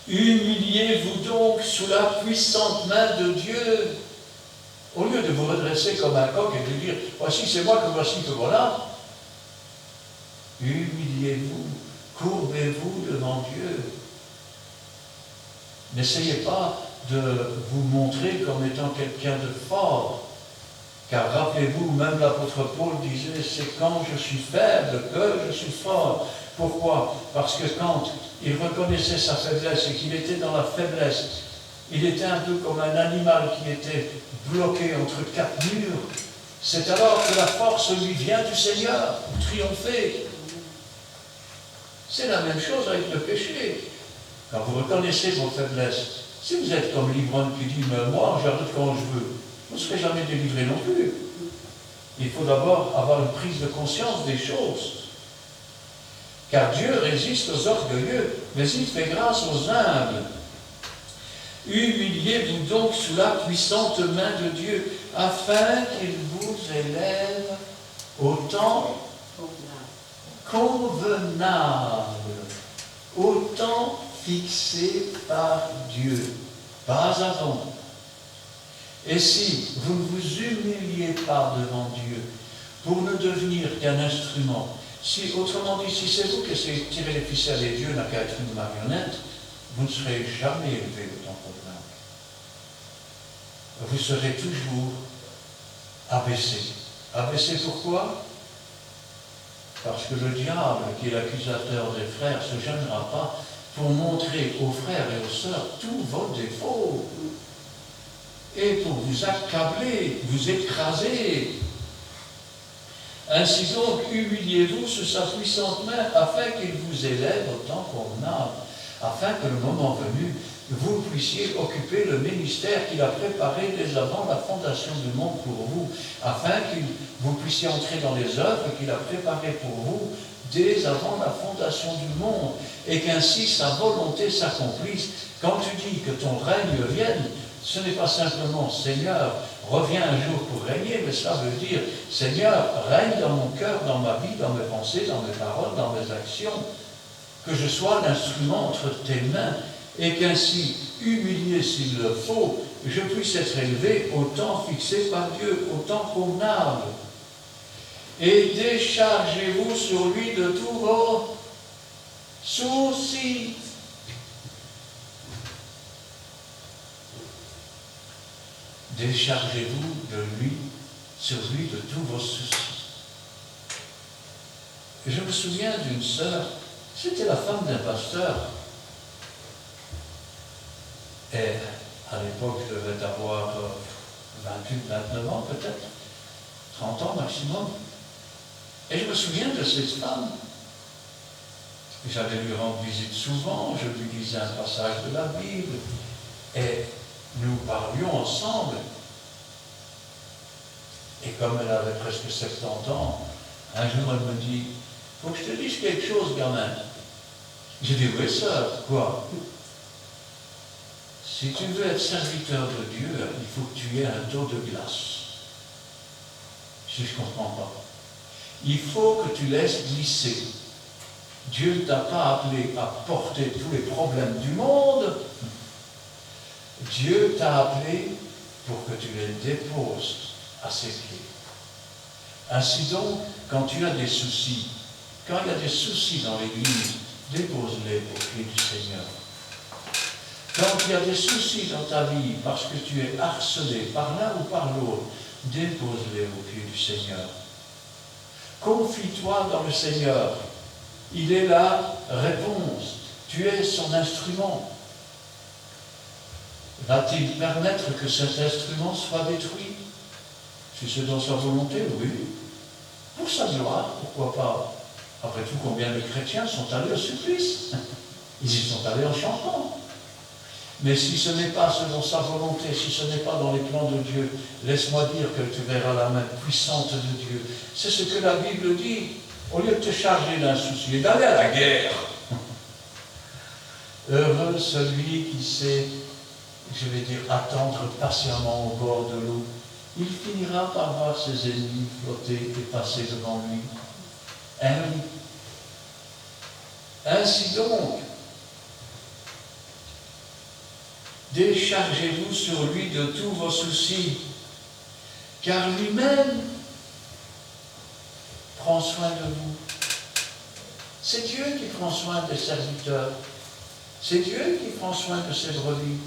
Humiliez-vous donc sous la puissante main de Dieu. Au lieu de vous redresser comme un coq et de dire « Voici, c'est moi que voici, que voilà », humiliez-vous, courbez-vous devant Dieu. N'essayez pas de vous montrer comme étant quelqu'un de fort, car rappelez-vous, même l'apôtre Paul disait « C'est quand je suis faible que je suis fort ». Pourquoi? Parce que quand il reconnaissait sa faiblesse et qu'il était dans la faiblesse, il était un peu comme un animal qui était bloqué entre quatre murs. C'est alors que la force lui vient du Seigneur pour triompher. C'est la même chose avec le péché. Quand vous reconnaissez vos faiblesses, si vous êtes comme l'ivrogne qui dit « Mais moi, j'arrête quand je veux », vous ne serez jamais délivré non plus. Il faut d'abord avoir une prise de conscience des choses. Car Dieu résiste aux orgueilleux, mais il fait grâce aux humbles. Humiliez-vous donc sous la puissante main de Dieu, afin qu'il vous élève au temps convenable, au temps fixé par Dieu, pas avant. Et si vous ne vous humiliez pas devant Dieu pour ne devenir qu'un instrument, si, autrement dit, si c'est vous qui essayez de tirer les ficelles et Dieu n'a qu'à être une marionnette, vous ne serez jamais élevé au temps convenable. Vous serez toujours abaissé. Abaissé pourquoi? Parce que le diable, qui est l'accusateur des frères, ne se gênera pas pour montrer aux frères et aux sœurs tous vos défauts et pour vous accabler, vous écraser. Ainsi donc, humiliez-vous sous sa puissante main afin qu'il vous élève au temps convenable, afin que le moment venu, vous puissiez occuper le ministère qu'il a préparé dès avant la fondation du monde pour vous, afin que vous puissiez entrer dans les œuvres qu'il a préparées pour vous dès avant la fondation du monde, et qu'ainsi sa volonté s'accomplisse. Quand tu dis que ton règne vienne, ce n'est pas simplement « Seigneur, reviens un jour pour régner », mais cela veut dire « Seigneur, règne dans mon cœur, dans ma vie, dans mes pensées, dans mes paroles, dans mes actions, que je sois l'instrument entre tes mains, et qu'ainsi, humilié s'il le faut, je puisse être élevé au temps fixé par Dieu, au temps convenable. Et déchargez-vous sur lui de tous vos soucis. déchargez-vous sur lui de tous vos soucis. Et je me souviens d'une sœur, c'était la femme d'un pasteur. Et à l'époque, je devais avoir 28, 29 ans peut-être, 30 ans maximum. Et je me souviens de cette femme. J'allais lui rendre visite souvent, je lui lisais un passage de la Bible, et nous parlions ensemble. Et comme elle avait presque 70 ans, un jour elle me dit, « Faut que je te dise quelque chose, gamin. » J'ai dit, « Oui, sœur, quoi ? Si tu veux être serviteur de Dieu, il faut que tu aies un dos de glace. » Je ne comprends pas. Il faut que tu laisses glisser. Dieu ne t'a pas appelé à porter tous les problèmes du monde. Dieu t'a appelé pour que tu les déposes à ses pieds. Ainsi donc, quand tu as des soucis, quand il y a des soucis dans l'Église, dépose-les aux pieds du Seigneur. Quand il y a des soucis dans ta vie parce que tu es harcelé par l'un ou par l'autre, dépose-les aux pieds du Seigneur. Confie-toi dans le Seigneur. Il est la réponse. Tu es son instrument. Va-t-il permettre que cet instrument soit détruit? Si c'est dans sa volonté, oui. Pour sa gloire, pourquoi pas? Après tout, combien de chrétiens sont allés au supplice? Ils y sont allés en chantant. Mais si ce n'est pas selon sa volonté, si ce n'est pas dans les plans de Dieu, laisse-moi dire que tu verras la main puissante de Dieu. C'est ce que la Bible dit. Au lieu de te charger d'un souci et d'aller à la guerre. Heureux celui qui sait, je vais dire, attendre patiemment au bord de l'eau. Il finira par voir ses ennemis flotter et passer devant lui. Ainsi donc, déchargez-vous sur lui de tous vos soucis, car lui-même prend soin de vous. C'est Dieu qui prend soin des serviteurs. C'est Dieu qui prend soin de ses brebis.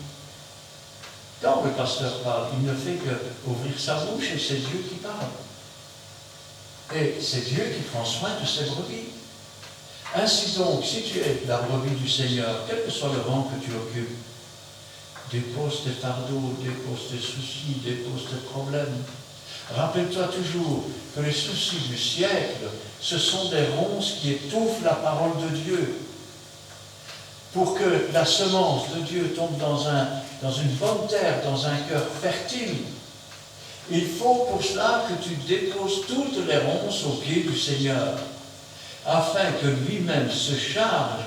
Quand le pasteur parle, il ne fait qu'ouvrir sa bouche et c'est Dieu qui parle. Et c'est Dieu qui prend soin de ses brebis. Ainsi donc, si tu es la brebis du Seigneur, quel que soit le rang que tu occupes, dépose tes fardeaux, dépose tes soucis, dépose tes problèmes. Rappelle-toi toujours que les soucis du siècle, ce sont des ronces qui étouffent la parole de Dieu. Pour que la semence de Dieu tombe dans une bonne terre, dans un cœur fertile, il faut pour cela que tu déposes toutes les ronces aux pieds du Seigneur, afin que lui-même se charge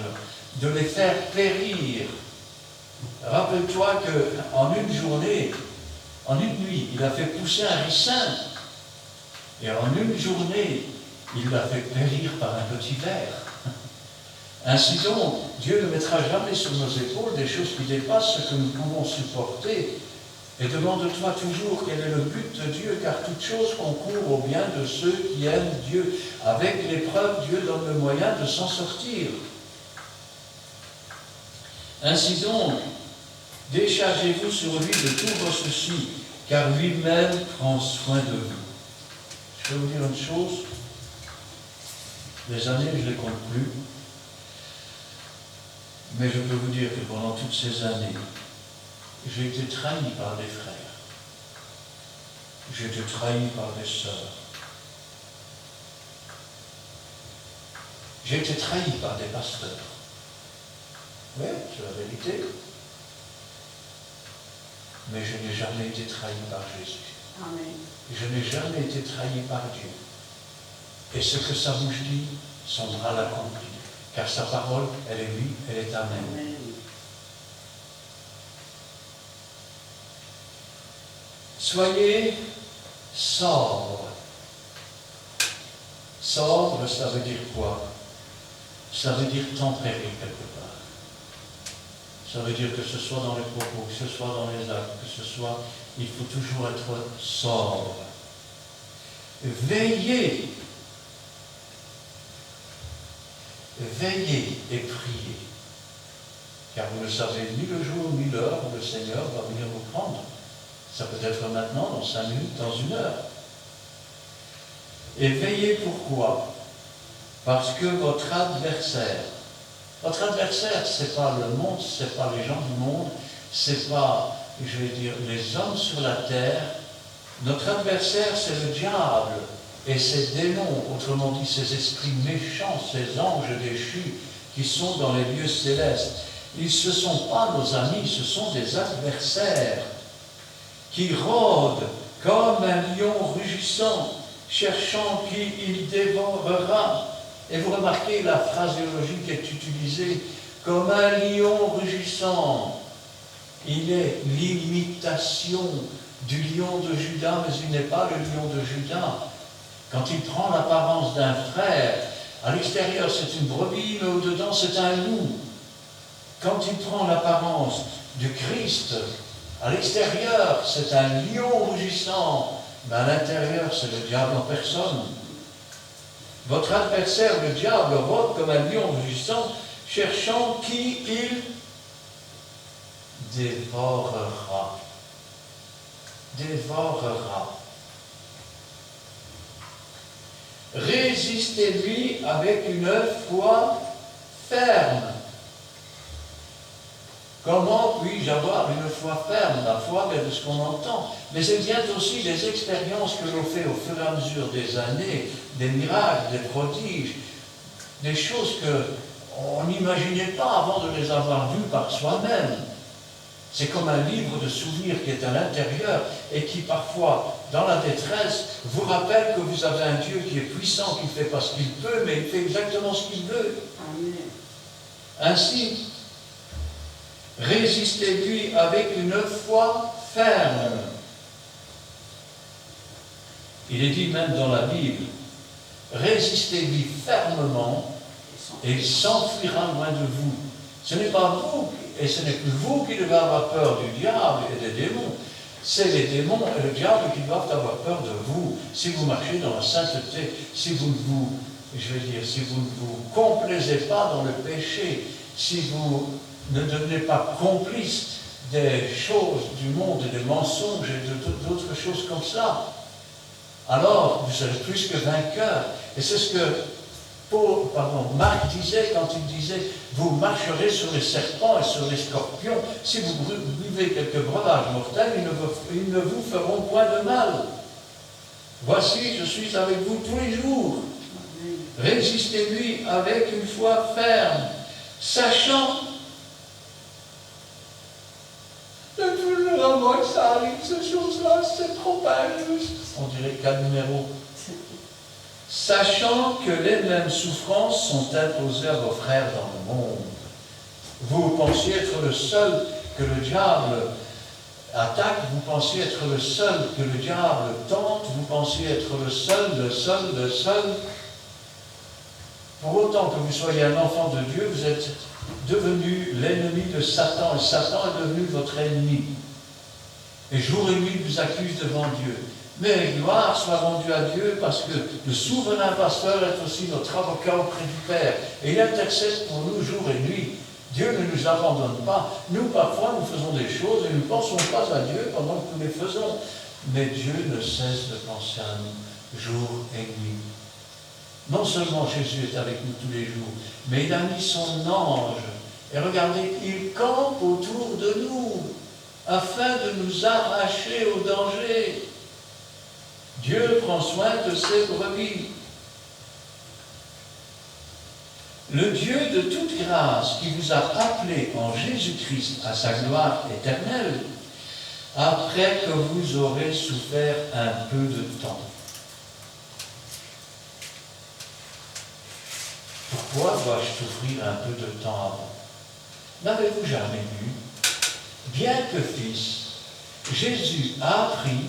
de les faire périr. Rappelle-toi qu'en une journée, en une nuit, il a fait pousser un ricin. Et en une journée, il l'a fait périr par un petit ver. Ainsi donc, Dieu ne mettra jamais sur nos épaules des choses qui dépassent ce que nous pouvons supporter. Et demande-toi toujours quel est le but de Dieu, car toute chose concourt au bien de ceux qui aiment Dieu. Avec l'épreuve, Dieu donne le moyen de s'en sortir. Ainsi donc, déchargez-vous sur lui de tous vos soucis, car lui-même prend soin de vous. Je vais vous dire une chose, les années, je ne les compte plus, mais je peux vous dire que pendant toutes ces années, j'ai été trahi par des frères, j'ai été trahi par des sœurs, j'ai été trahi par des pasteurs. Oui, c'est la vérité. Mais je n'ai jamais été trahi par Jésus. Amen. Je n'ai jamais été trahi par Dieu. Et ce que sa bouche dit, son bras l'accomplit. Car sa parole, elle est oui, elle est Amen. Amen. Soyez sobre. Sobre, ça veut dire quoi? Ça veut dire tempéré quelque part. Ça veut dire que ce soit dans les propos, que ce soit dans les actes, que ce soit, il faut toujours être sobre. Veillez. Veillez et priez. Car vous ne savez ni le jour ni l'heure où le Seigneur va venir vous prendre. Ça peut être maintenant, dans 5 minutes, dans 1 heure. Et veillez pourquoi? Parce que votre adversaire, c'est pas le monde, c'est pas les gens du monde, c'est pas, je vais dire, les hommes sur la terre. Notre adversaire, c'est le diable et ses démons, autrement dit, ces esprits méchants, ces anges déchus qui sont dans les lieux célestes. Ils ne sont pas nos amis, ce sont des adversaires qui rôdent comme un lion rugissant, cherchant qui il dévorera. Et vous remarquez la phraséologie qui est utilisée, comme un lion rugissant. Il est l'imitation du lion de Juda, mais il n'est pas le lion de Juda. Quand il prend l'apparence d'un frère, à l'extérieur c'est une brebis, mais au-dedans c'est un loup. Quand il prend l'apparence du Christ, à l'extérieur c'est un lion rugissant, mais à l'intérieur c'est le diable en personne. Votre adversaire, le diable, rôde comme un lion rugissant, cherchant qui il dévorera. Dévorera. Résistez-lui avec une foi ferme. Comment puis-je avoir une foi ferme? La foi vient de ce qu'on entend. Mais elle vient aussi des expériences que l'on fait au fur et à mesure des années, des miracles, des prodiges, des choses qu'on n'imaginait pas avant de les avoir vues par soi-même. C'est comme un livre de souvenirs qui est à l'intérieur et qui parfois, dans la détresse, vous rappelle que vous avez un Dieu qui est puissant, qui ne fait pas ce qu'il peut, mais il fait exactement ce qu'il veut. Amen. Ainsi, résistez-lui avec une foi ferme. Il est dit même dans la Bible, résistez-lui fermement et il s'enfuira loin de vous. Ce n'est pas vous, et ce n'est plus vous qui devez avoir peur du diable et des démons. C'est les démons et le diable qui doivent avoir peur de vous. Si vous marchez dans la sainteté, si vous ne vous complaisez pas dans le péché, si vous ne devenez pas complice des choses du monde et des mensonges et d'autres choses comme ça, alors vous serez plus que vainqueur. Et c'est ce que Marc disait quand il disait « Vous marcherez sur les serpents et sur les scorpions. Si vous buvez quelques breuvages mortels, ils ne vous feront point de mal. Voici, je suis avec vous tous les jours. Résistez-lui avec une foi ferme, sachant de toujours à moi que ça arrive, ces choses-là, c'est trop injuste. » On dirait 4 numéros. Sachant que les mêmes souffrances sont imposées à vos frères dans le monde. Vous pensiez être le seul que le diable attaque, vous pensiez être le seul que le diable tente, vous pensiez être le seul. Pour autant que vous soyez un enfant de Dieu, vous êtes devenu l'ennemi de Satan, et Satan est devenu votre ennemi. Et jour et nuit, il vous accuse devant Dieu. Mais gloire soit rendue à Dieu parce que le souverain pasteur est aussi notre avocat auprès du Père. Et il intercède pour nous jour et nuit. Dieu ne nous abandonne pas. Nous, parfois, nous faisons des choses et nous ne pensons pas à Dieu pendant que nous les faisons. Mais Dieu ne cesse de penser à nous jour et nuit. Non seulement Jésus est avec nous tous les jours, mais il a mis son ange. Et regardez, il campe autour de nous afin de nous arracher au danger. Dieu prend soin de ses brebis. Le Dieu de toute grâce qui vous a appelé en Jésus-Christ à sa gloire éternelle, après que vous aurez souffert un peu de temps. Pourquoi dois-je souffrir un peu de temps avant? N'avez-vous jamais lu? Bien que fils, Jésus a appris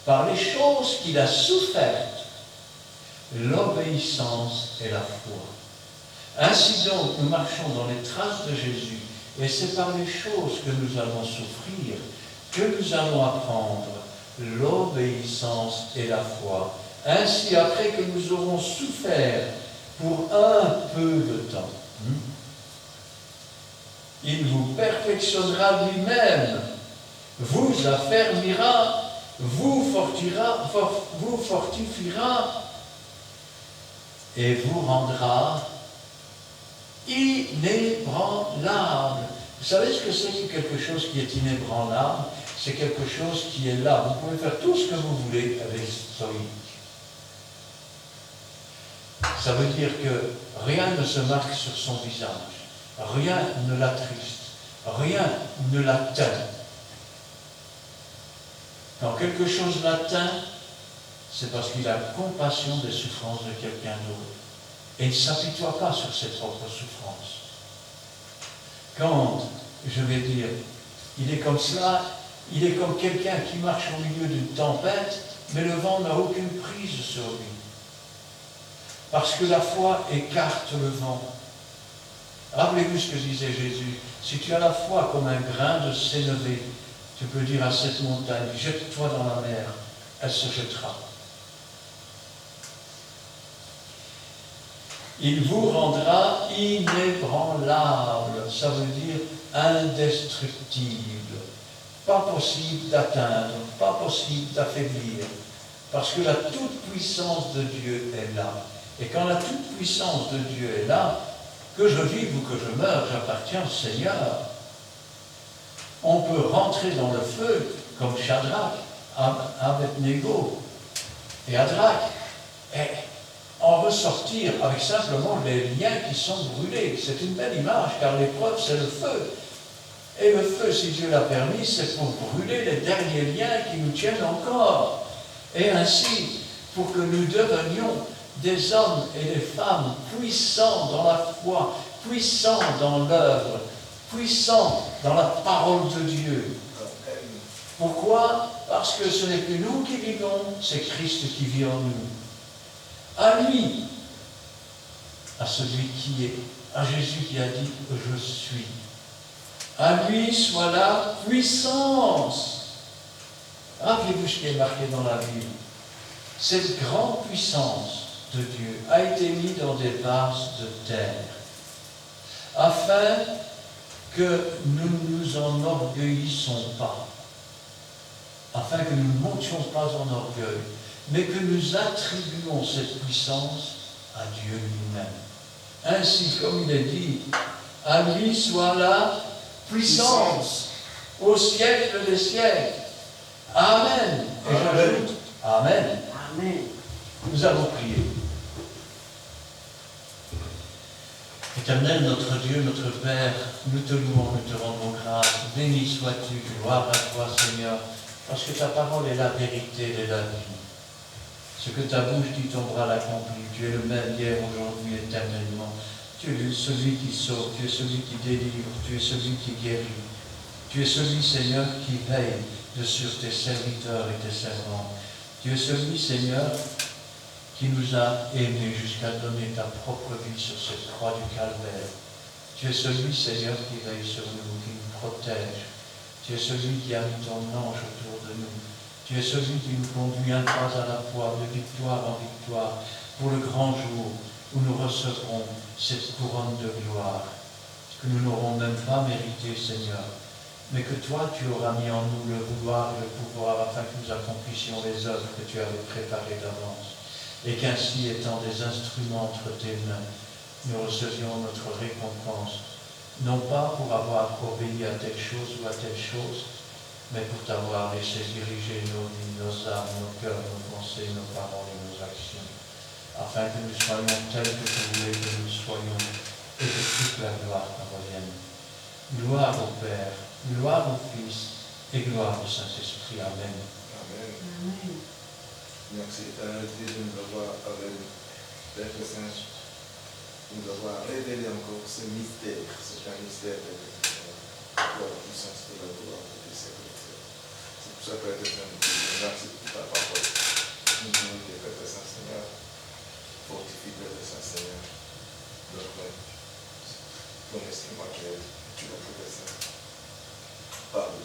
par les choses qu'il a souffertes, l'obéissance et la foi. Ainsi donc, nous marchons dans les traces de Jésus, et c'est par les choses que nous allons souffrir que nous allons apprendre l'obéissance et la foi. Ainsi, après que nous aurons souffert pour un peu de temps, il vous perfectionnera lui-même, vous affermira, vous fortifiera et vous rendra inébranlable. Vous savez ce que c'est que quelque chose qui est inébranlable? C'est quelque chose qui est là. Vous pouvez faire tout ce que vous voulez avec stoïque. Ça veut dire que rien ne se marque sur son visage, rien ne l'attriste, rien ne l'atteint. Quand quelque chose l'atteint, c'est parce qu'il a compassion des souffrances de quelqu'un d'autre. Et il ne s'apitoie pas sur ses propres souffrances. Quand, je vais dire, il est comme cela, il est comme quelqu'un qui marche au milieu d'une tempête, mais le vent n'a aucune prise sur lui. Parce que la foi écarte le vent. Rappelez-vous ce que disait Jésus. Si tu as la foi comme un grain de sénévé, tu peux dire à cette montagne, jette-toi dans la mer, elle se jettera. Il vous rendra inébranlable, ça veut dire indestructible, pas possible d'atteindre, pas possible d'affaiblir, parce que la toute-puissance de Dieu est là. Et quand la toute-puissance de Dieu est là, que je vive ou que je meure, j'appartiens au Seigneur. On peut rentrer dans le feu comme Shadrach, Abednego et Hadrach, et en ressortir avec simplement les liens qui sont brûlés. C'est une belle image, car l'épreuve, c'est le feu. Et le feu, si Dieu l'a permis, c'est pour brûler les derniers liens qui nous tiennent encore. Et ainsi, pour que nous devenions des hommes et des femmes puissants dans la foi, puissants dans l'œuvre, puissants dans la parole de Dieu. Pourquoi? Parce que ce n'est plus nous qui vivons, c'est Christ qui vit en nous. À lui, à celui qui est, à Jésus qui a dit « Je suis ». À lui soit la puissance. Rappelez-vous ce qui est marqué dans la Bible. Cette grande puissance de Dieu a été mise dans des vases de terre, afin que nous ne nous enorgueillissons pas, afin que nous ne montions pas en orgueil, mais que nous attribuons cette puissance à Dieu lui-même. Ainsi, comme il est dit, à lui soit la puissance au siècle des siècles. Amen. Et j'ajoute, Amen. Amen. Nous allons prier. Éternel, notre Dieu, notre Père, nous te louons, nous te rendons grâce. Béni sois-tu, gloire à toi, Seigneur, parce que ta parole est la vérité et la vie. Ce que ta bouche dit, ton bras l'accomplit. Tu es le même hier, aujourd'hui, éternellement. Tu es celui qui sauve, tu es celui qui délivre, tu es celui qui guérit. Tu es celui, Seigneur, qui veille sur tes serviteurs et tes servantes. Tu es celui, Seigneur, qui nous a aimés jusqu'à donner ta propre vie sur cette croix du Calvaire. Tu es celui, Seigneur, qui veille sur nous, qui nous protège. Tu es celui qui a mis ton ange autour de nous. Tu es celui qui nous conduit un pas à la fois, de victoire en victoire, pour le grand jour où nous recevrons cette couronne de gloire, que nous n'aurons même pas mérité, Seigneur, mais que toi, tu auras mis en nous le vouloir et le pouvoir afin que nous accomplissions les œuvres que tu avais préparées d'avance. Et qu'ainsi, étant des instruments entre tes mains, nous recevions notre récompense, non pas pour avoir obéi à telle chose ou à telle chose, mais pour t'avoir laissé diriger nos vies, nos âmes, nos cœurs, nos pensées, nos paroles et nos actions, afin que nous soyons tels que tu voulais que nous soyons, et que toute la gloire te revienne. Gloire au Père, gloire au Fils, et gloire au Saint-Esprit. Amen. Amen. Amen. Merci éternel Dieu de nous avoir avec l'être saint, de nous avoir révélé encore ce mystère. C'est un mystère de la puissance de la gloire de tes serviteurs. C'est pour ça que l'être saint nous dit merci pour ta parole. Nous voulons que l'être saint Seigneur fortifie l'être saint Seigneur. Donc, ton esprit m'accueille, tu l'as fait saint. Parle.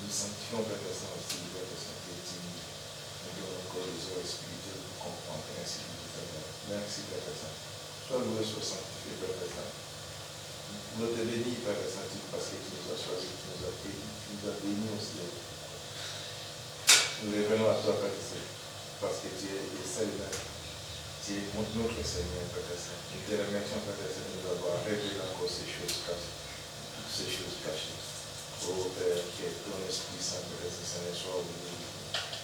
Nous sanctifions l'être saint aussi, l'être saint qui est timide. Nous donnons encore les oreilles spirituelles pour comprendre ainsi que nous faisons. Merci, Père Saint. Sois loué, sois sanctifié, Père Saint. Nous te bénis, Père Saint-Dieu, parce que tu nous as choisis, tu nous as bénis, tu nous as bénis aussi. Nous revenons à toi, Père Saint, parce que tu es le seul maître. Tu es notre Seigneur, Père Saint. Nous te remercions, Père Saint, de nous avoir révélé encore ces choses cachées. Toutes ces choses cachées. Oh Père, que ton Esprit Saint, Père Saint, soit au milieu.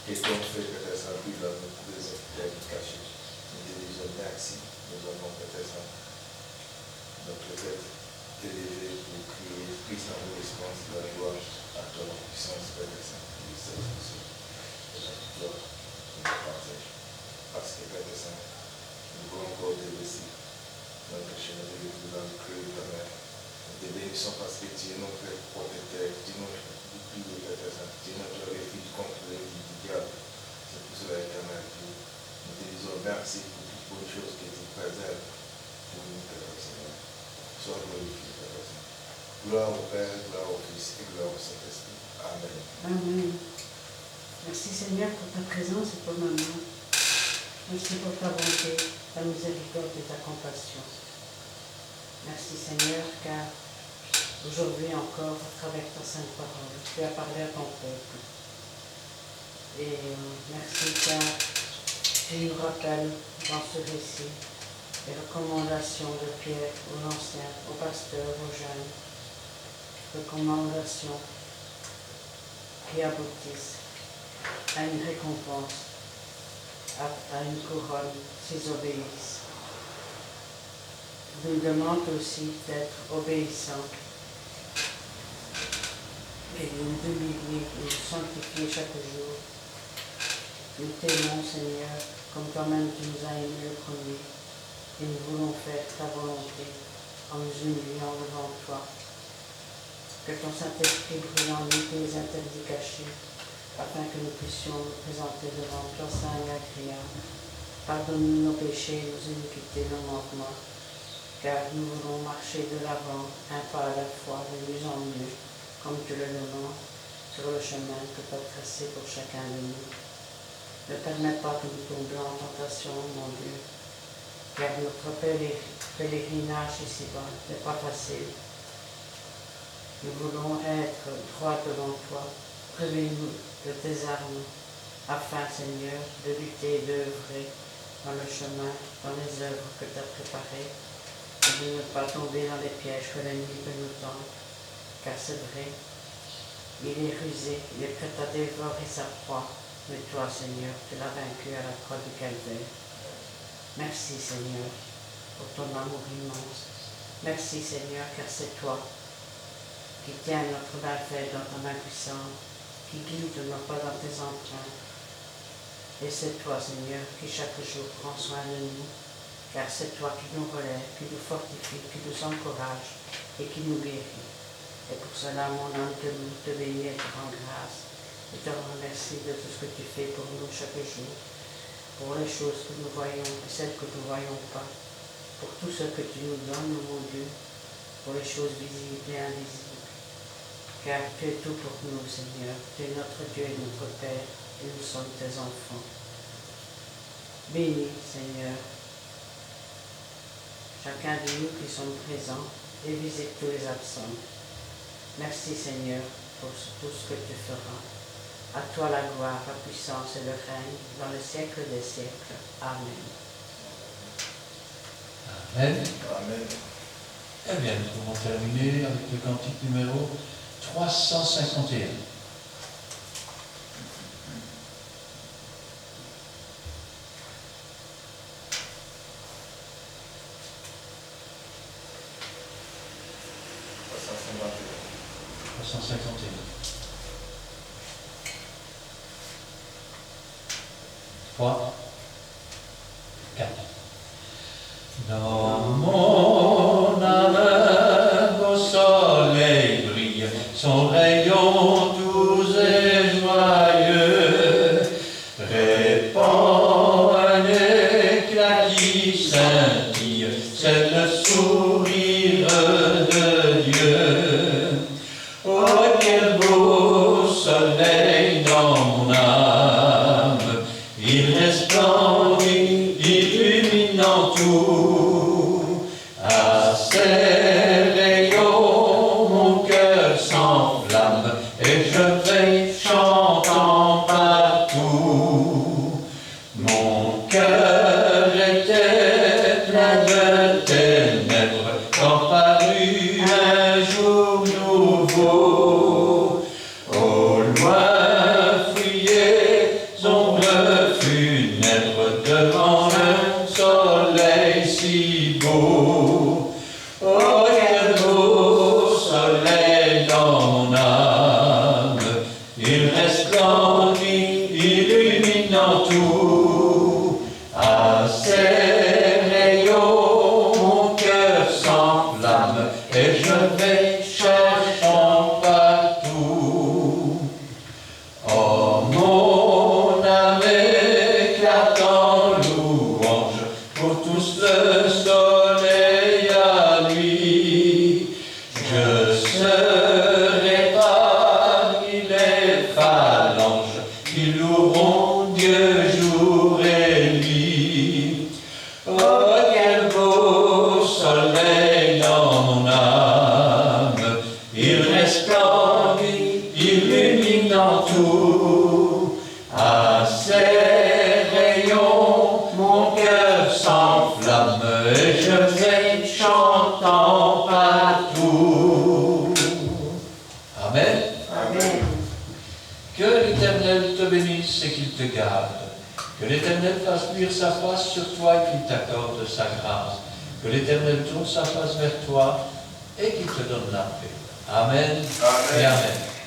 Que ton fait, Père Saint, brille dans nos œuvres cachées. Nous te disons merci. Nous avons, Père Saint, notre tête élevée pour crier Christ en nous l'espérance, la gloire à toi, la puissance, Père Saint, du Saint-Esprit. Et la gloire nous partage. Parce que, Père Saint, nous voulons encore te laisser notre chemin de vie dans le creux de ta mère. Nous te bénissons parce que tu es notre protecteur, tu es notre bouclier, Père Saint, tu es notre refuge contre l'ennemi du diable. C'est pour cela, Éternel, que nous te disons merci pour toutes les bonnes choses que tu préserves pour nous, Père Seigneur. Sois glorifié, Père Saint. Gloire au Père, gloire au Fils et gloire au Saint-Esprit. Amen. Amen. Merci Seigneur pour ta présence et pour ton amour. Merci pour ta bonté, ta miséricorde et ta compassion. Merci Seigneur, car aujourd'hui encore, à travers ta sainte parole, tu as parlé à ton peuple. Et merci car tu nous rappelles dans ce récit les recommandations de Pierre aux anciens, aux pasteurs, aux jeunes. Recommandations qui aboutissent à une récompense, à une couronne, s'ils obéissent. Il nous demande aussi d'être obéissants et de nous humilier, de nous sanctifier chaque jour. Nous t'aimons, Seigneur, comme toi-même tu nous as aimés le premier, et nous voulons faire ta volonté en nous humiliant devant toi. Que ton Saint-Esprit brûle en nous tes interdits cachés, afin que nous puissions nous présenter devant toi saint et agréable. Pardonne-nous nos péchés, nos iniquités, nos manquements, car nous voulons marcher de l'avant, un pas à la fois, de mieux en mieux, comme tu le demandes, sur le chemin que tu as tracé pour chacun de nous. Ne permets pas que nous tombions en tentation, mon Dieu, car notre pèlerinage ici-bas n'est pas facile. Nous voulons être droits devant toi. Préviens-nous de tes armes, afin, Seigneur, de lutter et d'œuvrer dans le chemin, dans les œuvres que tu as préparées, et de ne pas tomber dans les pièges que l'ennemi peut nous tendre. Car c'est vrai, il est rusé, il est prêt à dévorer sa proie, mais toi, Seigneur, tu l'as vaincu à la croix du Calvaire. Merci, Seigneur, pour ton amour immense. Merci, Seigneur, car c'est toi qui tiens notre main faite dans ta main puissante, qui guide nos pas dans tes empreintes. Et c'est toi, Seigneur, qui chaque jour prends soin de nous, car c'est toi qui nous relève, qui nous fortifie, qui nous encourage et qui nous guérit. Et pour cela, mon âme te loue, te bénit et te rend grâce, et te remercie de tout ce que tu fais pour nous chaque jour, pour les choses que nous voyons et celles que nous ne voyons pas, pour tout ce que tu nous donnes, mon Dieu, pour les choses visibles et invisibles. Car tu es tout pour nous, Seigneur. Tu es notre Dieu et notre Père, et nous sommes tes enfants. Bénis, Seigneur, chacun de nous qui sommes présents, et visite tous les absents. Merci, Seigneur, pour tout ce que tu feras. À toi la gloire, la puissance et le règne, dans le siècle des siècles. Amen. Amen. Amen. Eh bien, nous pouvons terminer avec le cantique numéro 351. Trois, quatre. Dans mon âme au soleil brille, son rayon doux et joyeux répand un éclat qui scintille, c'est le sourire de Dieu. Oh, quel beau soleil dans mon âme, il resplendit, illuminant tout. que serait parmi les phalanges qui loueront Dieu jour et nuit. Oh, quel beau soleil dans mon âme, il resplendit, illuminant tout. À ses rayons, mon cœur s'enflamme et je vais chantant partout. Amen. Amen. Que l'Éternel te bénisse et qu'il te garde. Que l'Éternel fasse luire sa face sur toi et qu'il t'accorde sa grâce. Que l'Éternel tourne sa face vers toi et qu'il te donne la paix. Amen. Amen. Et amen.